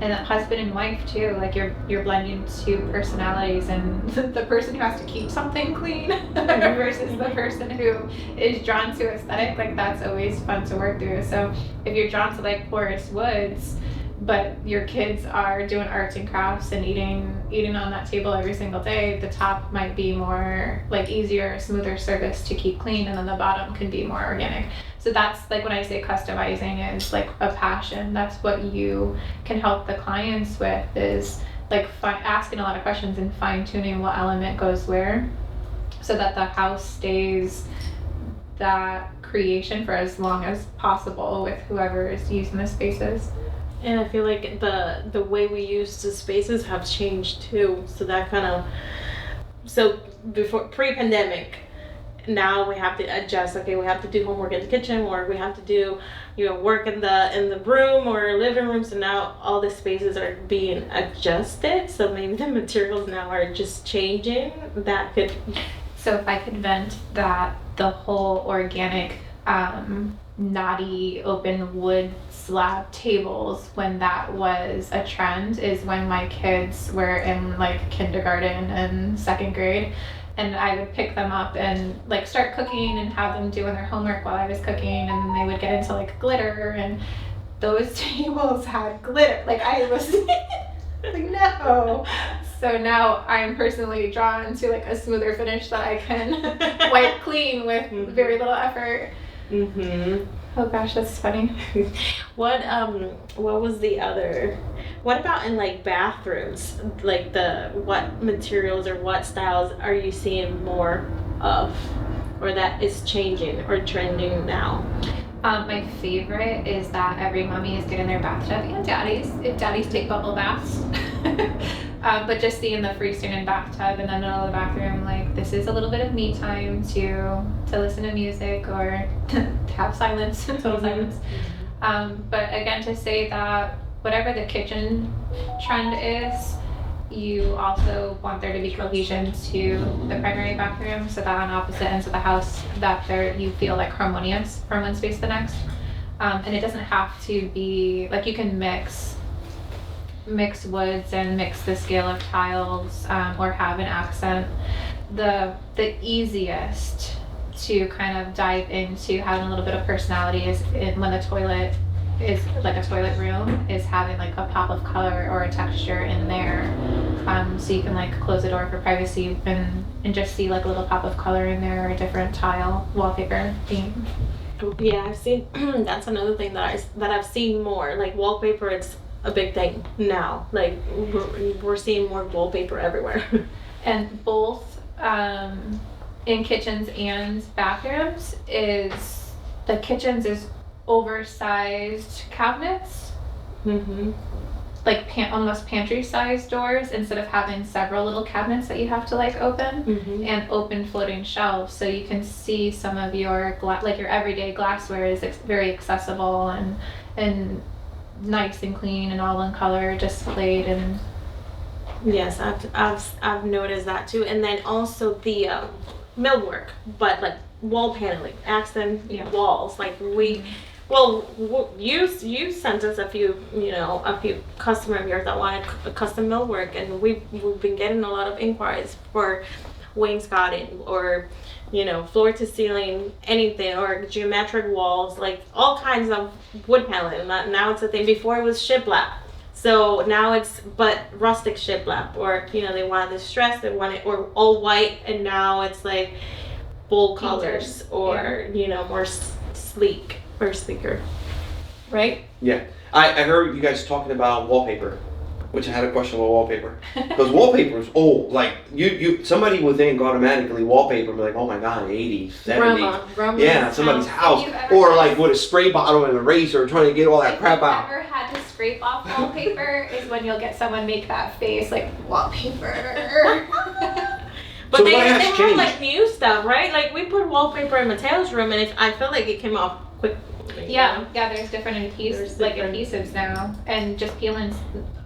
and husband and wife too, like you're blending two personalities, and the person who has to keep something clean versus the person who is drawn to aesthetic, like that's always fun to work through. So if you're drawn to like porous woods, but your kids are doing arts and crafts and eating on that table every single day, the top might be more like easier, smoother surface to keep clean, and then the bottom can be more organic. So that's like when I say customizing is like a passion. That's what you can help the clients with, is like asking a lot of questions and fine tuning what element goes where, so that the house stays that creation for as long as possible with whoever is using the spaces. And I feel like the way we use the spaces have changed too. So that kind of, so before pre-pandemic, now we have to adjust. Okay, we have to do homework in the kitchen, or we have to do, work in the room or living room. So now all the spaces are being adjusted. So maybe the materials now are just changing. That could. So if I could vent that, the whole organic, knotty open wood slab tables, when that was a trend, is when my kids were in like kindergarten and second grade. And I would pick them up and like start cooking and have them doing their homework while I was cooking, and then they would get into like glitter, and those tables had glitter. Like I was like, no. So now I'm personally drawn to like a smoother finish that I can wipe clean with very little effort. Oh gosh, that's funny. What was the other? What about in like bathrooms? Like what materials or what styles are you seeing more of, or that is changing or trending now? My favorite is that every mommy is getting their bathtub, and daddies, if daddies take bubble baths. But just seeing the freestanding bathtub in the middle of the bathroom, like this is a little bit of me time to listen to music or to have silence, total silence. But again, to say that whatever the kitchen trend is, you also want there to be cohesion to the primary bathroom, so that on opposite ends of the house that you feel like harmonious from one space to the next. And it doesn't have to be like, you can mix woods and mix the scale of tiles, or have an accent. The easiest to kind of dive into having a little bit of personality is when the toilet is like a toilet room, is having like a pop of color or a texture in there, so you can like close the door for privacy and just see like a little pop of color in there, or a different tile wallpaper theme. Yeah, I've seen that's another thing that I've seen more, like wallpaper. It's a big thing now. Like we're seeing more wallpaper everywhere. And both in kitchens and bathrooms, is the kitchens is oversized cabinets, like almost pantry sized doors, instead of having several little cabinets that you have to like open, and open floating shelves, so you can see some of your like your everyday glassware is very accessible and nice and clean and all in color displayed. And yes, I've noticed that too. And then also the millwork, but like wall paneling, accent walls. Like you sent us a few customer of yours that wanted custom millwork, and we've been getting a lot of inquiries for wainscoting or floor to ceiling, anything, or geometric walls, like all kinds of wood paneling. Now it's a thing. Before it was shiplap. So now it's but rustic shiplap, or they wanted the stress, they want it or all white, and now it's like bold colors or more sleek or sleeker, right? Yeah, I heard you guys talking about wallpaper, which I had a question about wallpaper. Because wallpaper is old. Like you somebody would think automatically wallpaper and be like, oh my god, 80s, 70s. Grandma, yeah, somebody's house. Or like with a spray bottle and a razor trying to get all that crap out. If you've ever had to scrape off wallpaper is when you'll get someone make that face like wallpaper. But So they what has have changed? like new stuff, right? Like we put wallpaper in Mateo's room, and I felt like it came off quick. Yeah, there's different adhesives now, and just peeling,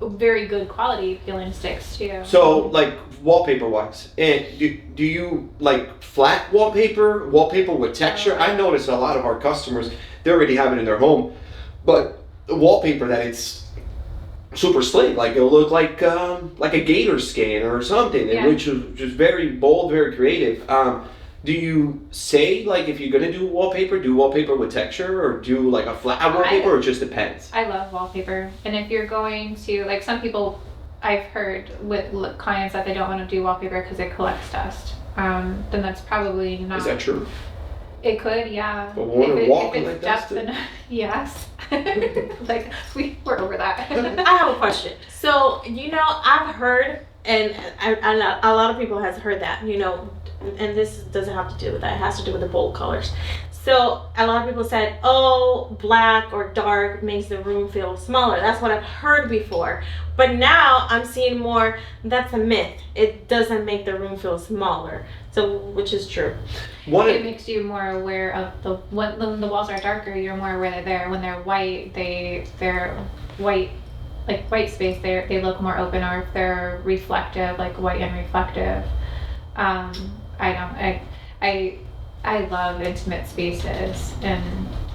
very good quality peeling sticks too. So like wallpaper wise, and do you like flat wallpaper with texture? I noticed a lot of our customers, they already have it in their home, but the wallpaper that it's super sleek, like it'll look like a gator scan or something, Yeah. which is just very bold, very creative. Do you say like if you're gonna do wallpaper with texture, or do like a flat wallpaper, or it just depends? I love wallpaper, and if you're going to, like, some people I've heard with clients that they don't want to do wallpaper because it collects dust, then that's probably not. Is that true? It could, yeah. But when we're walking if like it's that, depth too? enough, yes. Like we're over that. I have a question. So I've heard, and a lot of people has heard that, and this doesn't have to do with that. It has to do with the bold colors. So a lot of people said, oh, black or dark makes the room feel smaller. That's what I've heard before. But now I'm seeing more, that's a myth. It doesn't make the room feel smaller. So, which is true. It makes you more aware of when the walls are darker, you're more aware they're there. When they're white, they're white, like white space, they look more open, or if they're reflective, like white and reflective. I love intimate spaces, and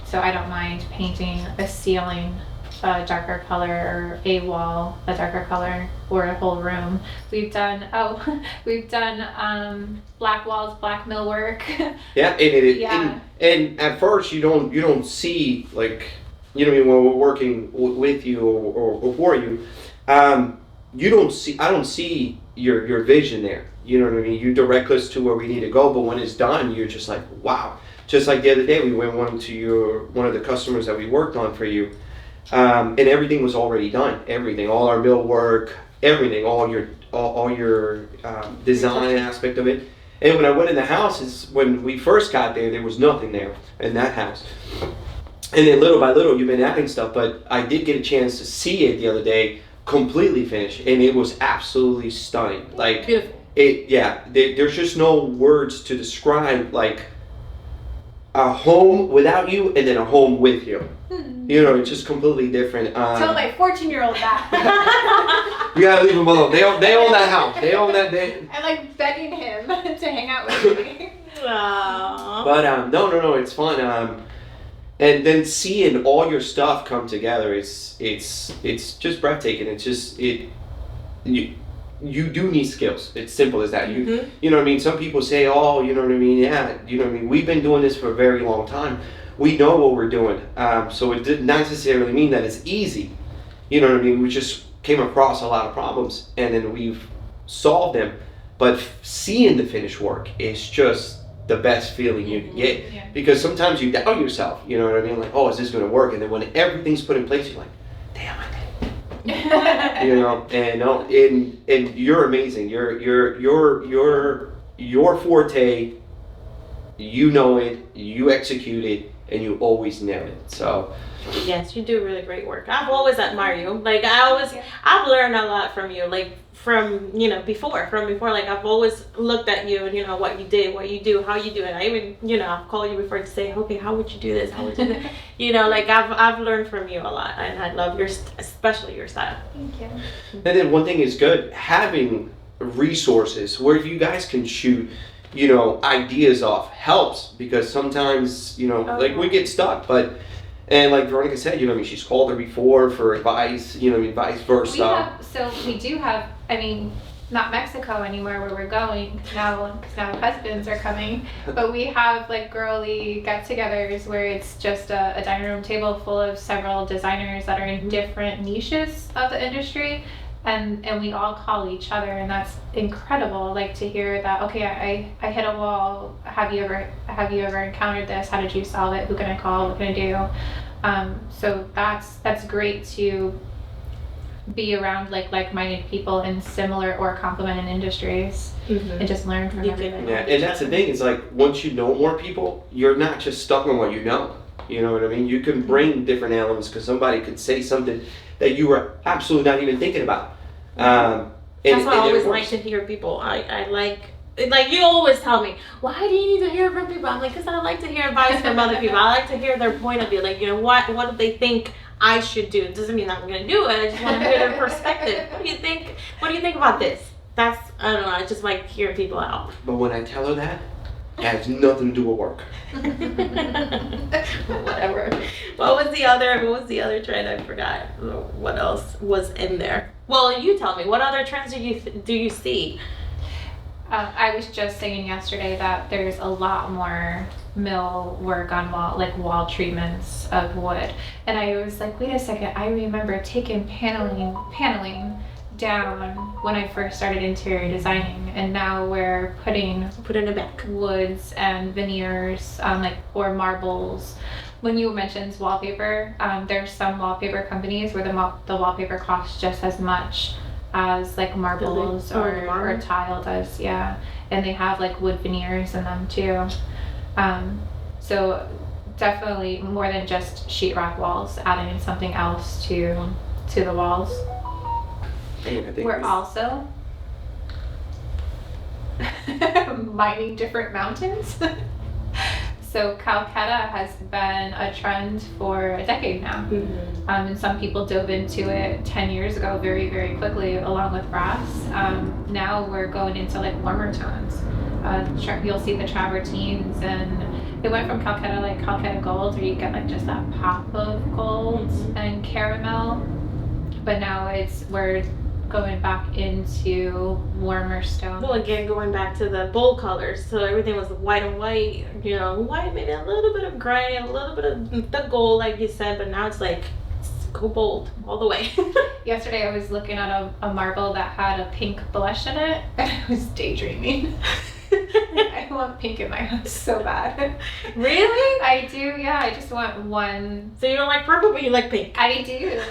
so I don't mind painting a ceiling a darker color, or a wall a darker color, or a whole room. We've done black walls, black millwork. Yeah, and at first you don't see, like, when we're working with you or for you, I don't see your vision there. You know what I mean? You direct us to where we need to go, but when it's done, you're just like, wow. Just like the other day, we went one of the customers that we worked on for you, and everything was already done. Everything, all our millwork, everything, all your design aspect of it. And when I went in the house, when we first got there was nothing there in that house. And then little by little, you've been adding stuff. But I did get a chance to see it the other day, completely finished, and it was absolutely stunning. Like, Beautiful. There's just no words to describe like a home without you and then a home with you. It's just completely different. Tell my 14-year-old that. You gotta leave them alone. They own that house. They own that. I like begging him to hang out with me. Aww. But no, it's fun. And then seeing all your stuff come together, it's just breathtaking. It's just you do need skills. It's simple as that. You know what I mean? Some people say, oh, you know what I mean? Yeah, you know what I mean? We've been doing this for a very long time. We know what we're doing. So it didn't necessarily mean that it's easy. You know what I mean? We just came across a lot of problems, and then we've solved them. But seeing the finished work is just the best feeling you can get. Yeah. Because sometimes you doubt yourself. You know what I mean? Like, oh, is this going to work? And then when everything's put in place, you're like, damn, I did it. And you're amazing. Your forte, you know it, you execute it, and you always nail it. So Yes, you do really great work. I've always admired you. Like I've learned a lot from you. Like from before. Like I've always looked at you and what you did, what you do, how you do it. I even I've called you before to say, okay, how would you do this? How would you do that? Like I've learned from you a lot, and I love especially your style. Thank you. And then one thing is good, having resources where you guys can shoot ideas off helps, because sometimes like we get stuck, and like Veronica said, she's called her before for advice, vice versa. We do have, not Mexico anymore where we're going now husbands are coming, but we have like girly get-togethers where it's just a dining room table full of several designers that are in different niches of the industry, and we all call each other, and that's incredible. Like to hear that, okay, I hit a wall. Have you ever encountered this? How did you solve it? Who can I call? What can I do? So that's great to be around like-minded people in similar or complementing industries and just learn from everybody. Yeah, and that's the thing, is like once you know more people, you're not just stuck on what you know. You know what I mean? You can bring different elements because somebody could say something that you were absolutely not even thinking about. That's why I always like to hear people. I like you always tell me, why do you need to hear from people? I'm like, because I like to hear advice from other people. I like to hear their point of view. Like, you know, what do they think I should do? It doesn't mean I'm going to do it. I just want to hear their perspective. What do you think? What do you think about this? I don't know. I just like hearing people out. But when I tell her that, it has nothing to do with work. Whatever. What was the other trend? I forgot. What else was in there? Well, you tell me. What other trends do you see? I was just saying yesterday that there's a lot more mill work on wall treatments of wood, and I was like, wait a second, I remember taking paneling down when I first started interior designing, and now we're putting it back woods and veneers, or marbles. When you mentioned wallpaper, there's some wallpaper companies where the wallpaper costs just as much as like marbles or tile does, yeah, and they have like wood veneers in them too. So definitely more than just sheetrock walls, adding something else to the walls. We're also mining different mountains. So Calcutta has been a trend for a decade now. And some people dove into it 10 years ago very, very quickly along with brass. Now we're going into like warmer tones. You'll see the travertines, and it went from Calcutta gold, where you get like just that pop of gold and caramel, but now we're going back into warmer stones. Well, again, going back to the bold colors, so everything was white and white, white, maybe a little bit of gray, a little bit of the gold, like you said, but now it's like, go bold all the way. Yesterday I was looking at a marble that had a pink blush in it, and I was daydreaming. I want pink in my house so bad. Really? I do, yeah. I just want one. So you don't like purple, but you like pink? I do. Yes.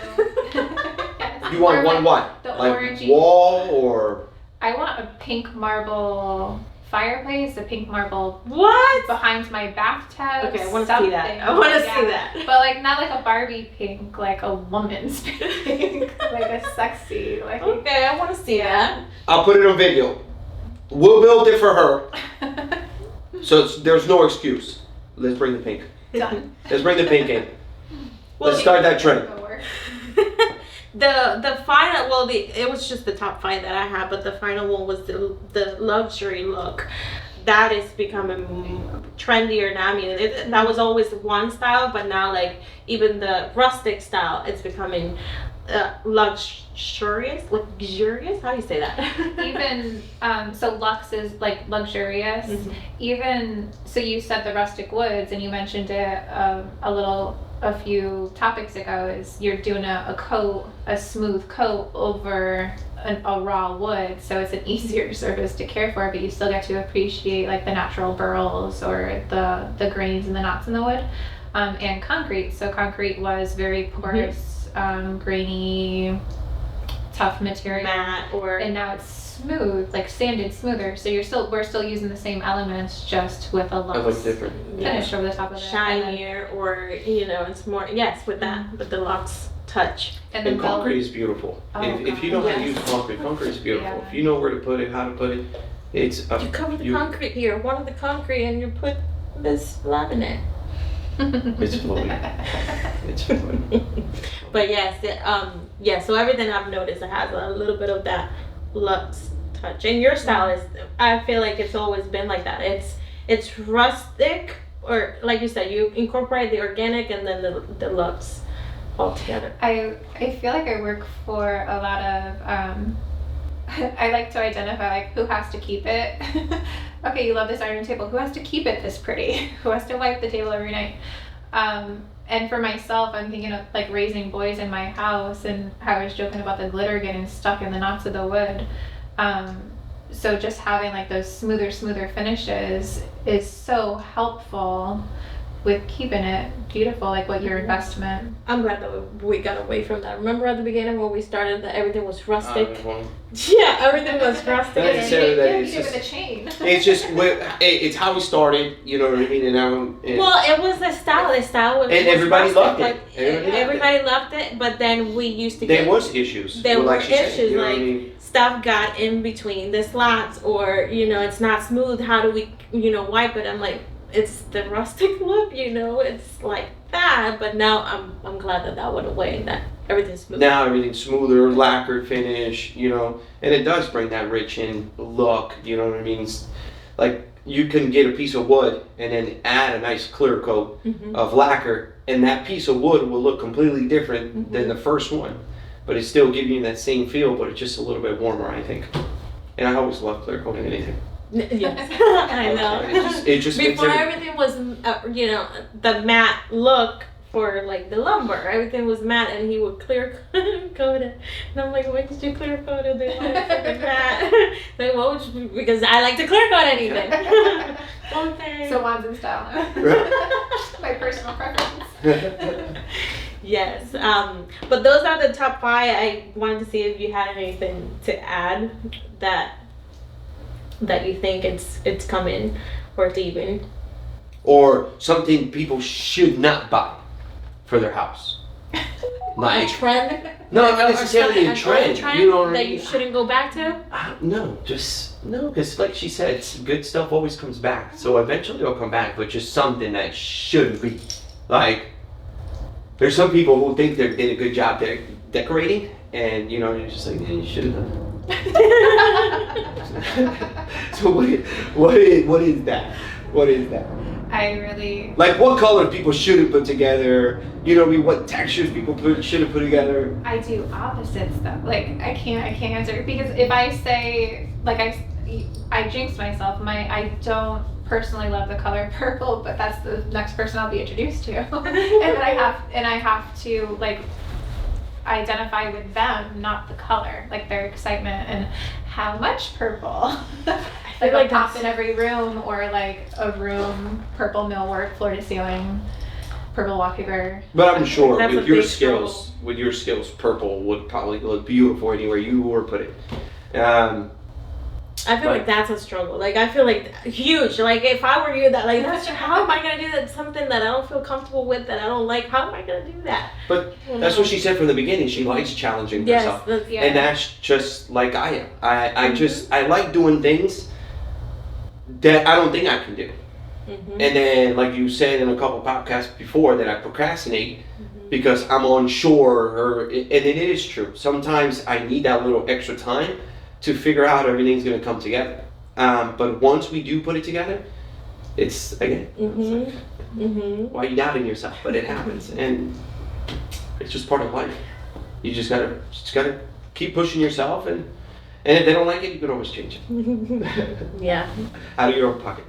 You want one what? The like orangey wall or? I want a pink marble fireplace, a pink marble what behind my bathtub. Okay, I want to see that. I want to see that. But like not like a Barbie pink, like a woman's pink, like a sexy. Like okay, I want to see that. I'll put it on video. We'll build it for her. So there's no excuse. Let's bring the pink. Done. Let's bring the pink in. Well, Let's start that trend. The final, well, it was just the top 5 that I had, but the final one was the luxury look. That is becoming trendier now. I mean, that was always one style, but now like even the rustic style, it's becoming luxurious. How do you say that? Even so luxe is like luxurious. Even so, you said the rustic woods, and you mentioned it a few topics ago, is you're doing a smooth coat over a raw wood, so it's an easier surface to care for, but you still get to appreciate like the natural burls or the grains and the knots in the wood. And concrete. So concrete was very porous, grainy, tough material, matte, and now it's smooth, like sanded, smoother. So we're still using the same elements, just with a luxe finish over the top of it, shinier, or it's more with the luxe touch. And concrete is beautiful. If you know how to use concrete is beautiful. Yeah. If you know where to put it, how to put it, it's you cover the concrete here, one of the concrete, and you put this laminate. It's floating. It's floating. But yes, so everything I've noticed, it has a little bit of that luxe touch. And your style is, I feel like it's always been like that. It's rustic, or like you said, you incorporate the organic and then the luxe all together. I feel like I work for a lot of I like to identify like who has to keep it. Okay, you love this ironing table. Who has to keep it this pretty? Who has to wipe the table every night? And for myself, I'm thinking of like raising boys in my house, and I was joking about the glitter getting stuck in the knots of the wood. So just having like those smoother finishes is so helpful with keeping it beautiful, like what your investment. I'm glad that we got away from that. Remember at the beginning when we started that everything was rustic? Well, Yeah, everything was rustic. Not necessarily that You it's give just, it a chain. it's just, it's how we started, you know what I mean? And now, and Well, it was the style. The style was And was everybody rustic, loved it. like, Everybody everybody loved it, but then we used to there get was issues. there well, were like she said, issues you know what I like mean? stuff got in between the slats, or it's not smooth. How do we wipe it? I'm like, it's the rustic look, it's like that. But now I'm glad that went away and that everything's smooth. Now everything's smoother, lacquered finish, and it does bring that rich in look, you know what I mean? It's like you can get a piece of wood and then add a nice clear coat of lacquer, and that piece of wood will look completely different than the first one. But it's still giving you that same feel, but it's just a little bit warmer, I think. And I always love clear coating anything. Yes, I know. It just makes Before everything. everything was, the matte look for like the lumber. Everything was matte, and he would clear coat it. And I'm like, why did you clear coat it? They want it freaking matte. Like, what would you? Because I like to clear coat anything. Okay. So one's in style. My personal preference. Yes. But those are the top 5. I wanted to see if you had anything to add that you think it's coming or it's even. Or something people should not buy for their house. A trend? No, not necessarily Or a something- trend. You know what I that mean? you shouldn't go back to? No, because like she said, good stuff always comes back. So eventually it'll come back, but just something that shouldn't be. Like, there's some people who think they did a good job decorating, and you're just like, you should have done that. So what is that? What is that? I really. Like what colors people shouldn't put together, what textures people shouldn't put together. I do opposites though. Like I can't answer, because if I say like I jinxed myself. I don't personally love the color purple, but that's the next person I'll be introduced to, and then I have to like identify with them, not the color, like their excitement and how much purple. Like a pop in every room, or like a room purple millwork, floor to ceiling, purple wallpaper. But I'm sure That's with a your big skills, purple would probably look beautiful anywhere you were put it. I feel like that's a struggle. Like I feel like huge. Like if I were you, how am I gonna do that? Something that I don't feel comfortable with, that I don't like. How am I gonna do that? But that's what she said from the beginning. She likes challenging herself, and that's just like I am. I like doing things that I don't think I can do. And then, like you said in a couple podcasts before, that I procrastinate because I'm unsure, and it is true. Sometimes I need that little extra time to figure out how everything's going to come together. But once we do put it together, it's again, it's like, why are you doubting yourself? But it happens, and it's just part of life. You just gotta keep pushing yourself, and if they don't like it, you can always change it. Yeah. Out of your own pocket.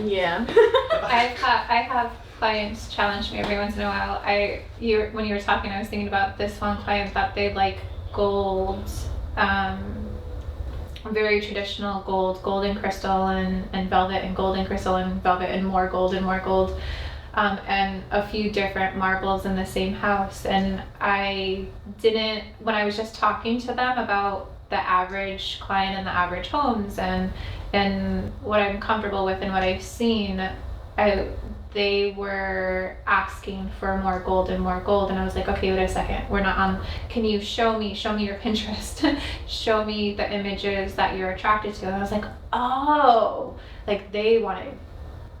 Yeah. I have clients challenge me every once in a while. When you were talking, I was thinking about this one client that they like gold, very traditional gold and crystal and velvet, and gold and crystal and velvet, and more gold and more gold, and a few different marbles in the same house. And when I was just talking to them about the average client and the average homes and what I'm comfortable with and what I've seen, they were asking for more gold, and I was like, okay, wait a second, we're not on. Can you show me your Pinterest? Show me the images that you're attracted to. And I was like, oh, like they wanted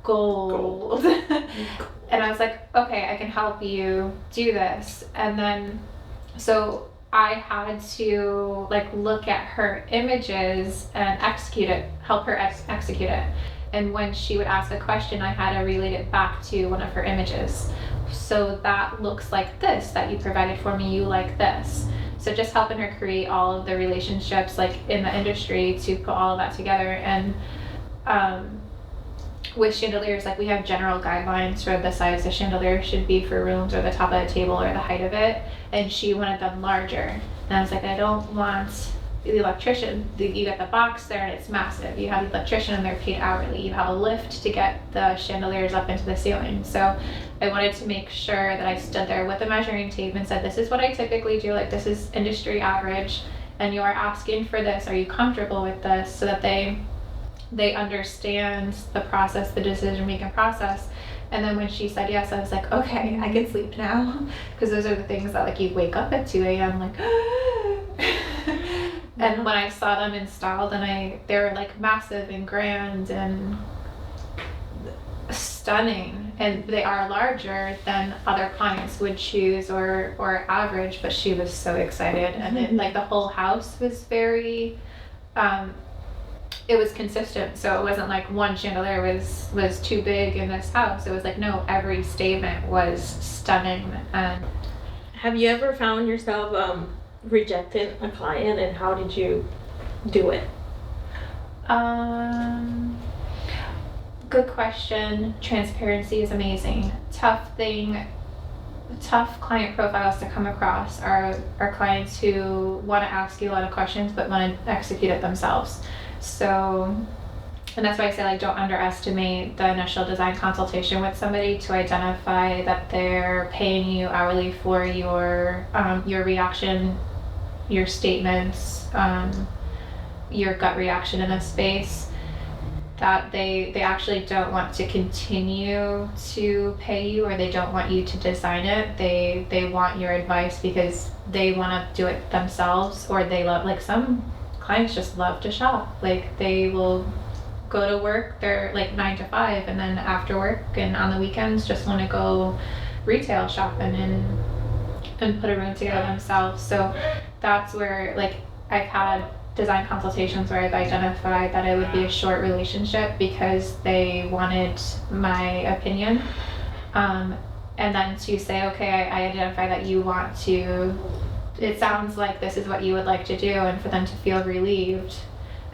gold. And I was like, okay, I can help you do this. And then so I had to like look at her images and help her execute it. And when she would ask a question, I had to relate it back to one of her images. So that looks like this, that you provided for me, you like this. So just helping her create all of the relationships like in the industry to put all of that together. And with chandeliers, like we have general guidelines for the size the chandelier should be for rooms, or the top of the table, or the height of it, and she wanted them larger. And I was like, I don't want the electrician. You get the box there and it's massive. You have the electrician and they're paid hourly. You have a lift to get the chandeliers up into the ceiling. So I wanted to make sure that I stood there with a measuring tape and said, this is what I typically do. Like, this is industry average, and you are asking for this. Are you comfortable with this? So that they understand the process, the decision-making process. And then when she said yes, I was like, okay, I can sleep now. Because those are the things that like you wake up at 2 a.m. like, and when I saw them installed, and they were like massive and grand and stunning, and they are larger than other clients would choose or average, but she was so excited. And then like the whole house was very, it was consistent. So it wasn't like one chandelier was too big in this house. It was like, no, every statement was stunning. And have you ever found yourself rejecting a client, and how did you do it? Good question. Transparency is amazing. Tough client profiles to come across are clients who want to ask you a lot of questions but want to execute it themselves. So, and that's why I say, like, don't underestimate the initial design consultation with somebody to identify that they're paying you hourly for your reaction, your statements, your gut reaction in a space, that they actually don't want to continue to pay you, or they don't want you to design it. They want your advice because they want to do it themselves, or they love, like, some clients just love to shop. Like, they will go to work, they're like 9 to 5, and then after work and on the weekends just want to go retail shopping and put a room together themselves. So that's where, like, I've had design consultations where I've identified that it would be a short relationship because they wanted my opinion. And then to say, okay, I identify that you want to, it sounds like this is what you would like to do, and for them to feel relieved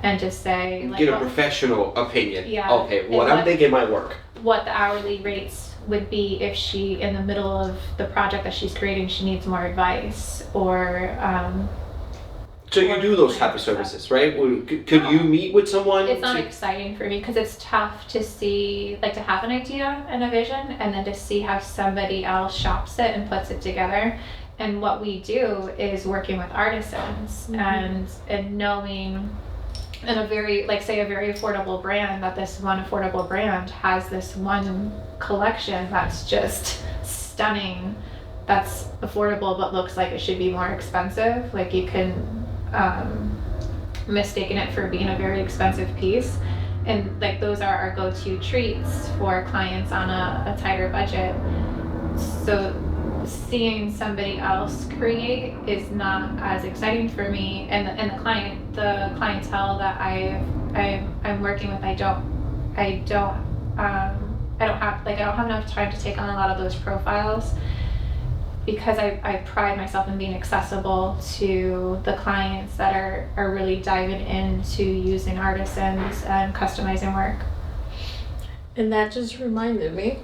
and to say, like, get a professional opinion. Yeah. Okay, what I'm thinking might work. What the hourly rates would be if she, in the middle of the project that she's creating, she needs more advice, or so you do those type of services, right? Could you meet with someone? It's not exciting for me because it's tough to see, like, to have an idea and a vision, and then to see how somebody else shops it and puts it together. And what we do is working with artisans, and knowing, in a very, like, say a very affordable brand, that this one affordable brand has this one collection that's just stunning, that's affordable but looks like it should be more expensive. Like, you can mistaken it for being a very expensive piece, and like, those are our go-to treats for clients on a tighter budget. So seeing somebody else create is not as exciting for me, and the clientele that I'm working with, I don't have enough time to take on a lot of those profiles, because I pride myself in being accessible to the clients that are really diving into using artisans and customizing work. And that just reminded me,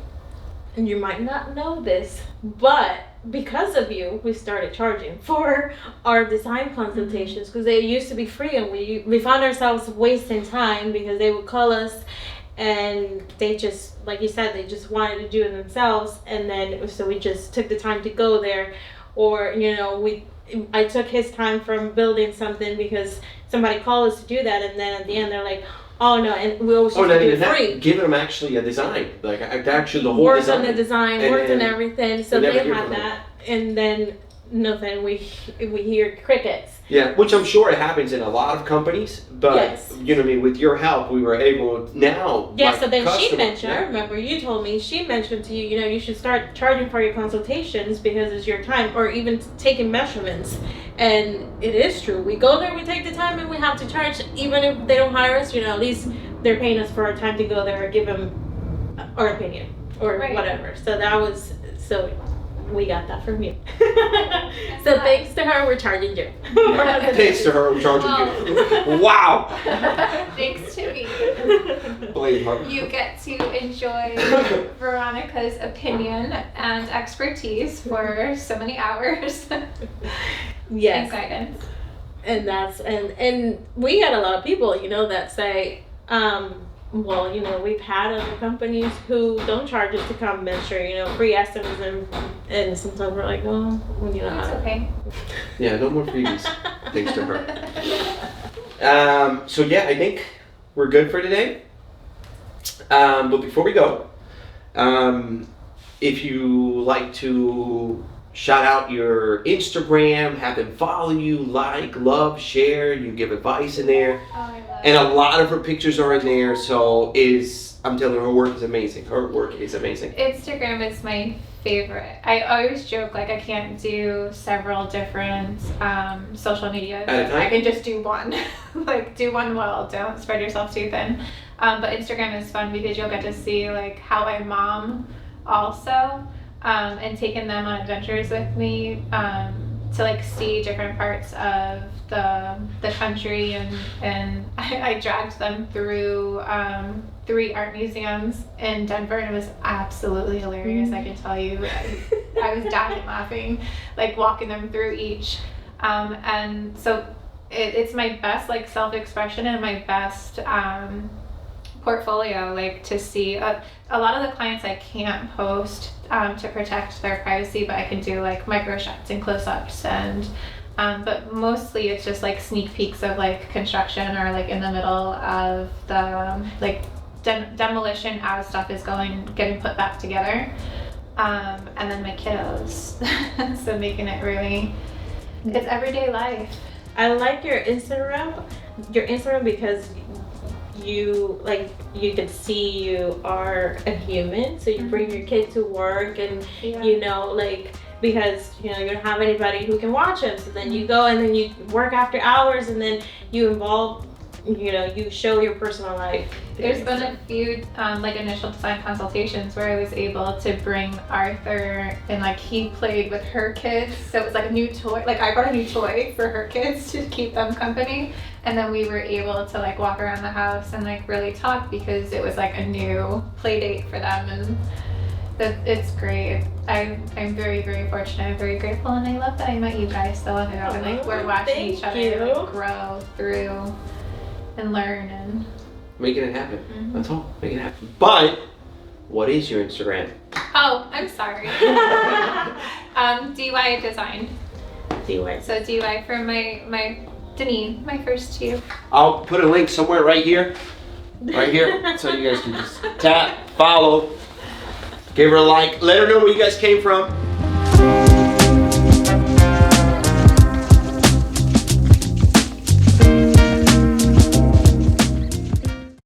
and you might not know this, but because of you, we started charging for our design consultations, because they used to be free, and we found ourselves wasting time because they would call us and they just, like you said, they just wanted to do it themselves. And then so we just took the time to go there, or, you know, I took his time from building something because somebody called us to do that, and then at the end they're like, oh no, and we always used to do it free. Give them actually a design, like actually the whole worked design. on the design, worked on everything, so they had that, and then nothing. We hear crickets. Yeah, which I'm sure it happens in a lot of companies, but yes. You know what I mean, with your help, we were able now. Yeah, like, so then she mentioned, I remember you told me, she mentioned to you, you know, you should start charging for your consultations because it's your time, or even taking measurements. And it is true. We go there, we take the time, and we have to charge, even if they don't hire us, you know, at least they're paying us for our time to go there and give them our opinion or right. whatever. So that was, so we got that from you. So thanks to her, we're charging you. Thanks to her, I'm charging you. Wow. Thanks to me. Blade Harper. You get to enjoy Veronica's opinion and expertise for so many hours. Yes. And guidance. And that's and we got a lot of people, you know, that say, well, you know, we've had other companies who don't charge us to come measure, you know, free estimates, and sometimes we're like, oh, well, you know, That's okay. Yeah, no more freebies. Thanks to her. So yeah, I think we're good for today. But before we go, if you like to shout out your Instagram, have them follow you, like, love, share, you give advice in there. Oh, I love And a lot of her pictures are in there, so I'm telling you, her work is amazing. Her work is amazing. Instagram is my favorite. I always joke like I can't do several different social media. At a time? I can just do one. Like do one well. Don't spread yourself too thin. But Instagram is fun because you'll get to see like how I mom also, and taking them on adventures with me to like see different parts of the country, and I dragged them through 3 art museums in Denver, and it was absolutely hilarious. I can tell you, I was dying laughing, like walking them through each, and so it's my best like self-expression and my best portfolio, like to see a lot of the clients I can't post to protect their privacy, but I can do like micro shots and close-ups, and but mostly it's just like sneak peeks of like construction or like in the middle of the like demolition as stuff is getting put back together, and then my kiddos. So making it really, it's everyday life. I like your Instagram because you can see you are a human, so you bring your kid to work, and you know, like, because you know you don't have anybody who can watch them, so then you go and then you work after hours, and then you involve, you know, you show your personal life. There's been a few like initial design consultations where I was able to bring Arthur, and like he played with her kids, so it was like a new toy, like I brought a new toy for her kids to keep them company, and then we were able to like walk around the house and like really talk because it was like a new play date for them, and it's great. I'm very, very fortunate. I'm very grateful, and I love that I met you guys so long ago, and like we're watching each other like grow through and learn and Making it happen. That's all. Make it happen. But what is your Instagram? Oh, I'm sorry. DY Design. DY. So DY for my Denise, my first 2. I'll put a link somewhere right here, so you guys can just tap, follow, give her a like, let her know where you guys came from.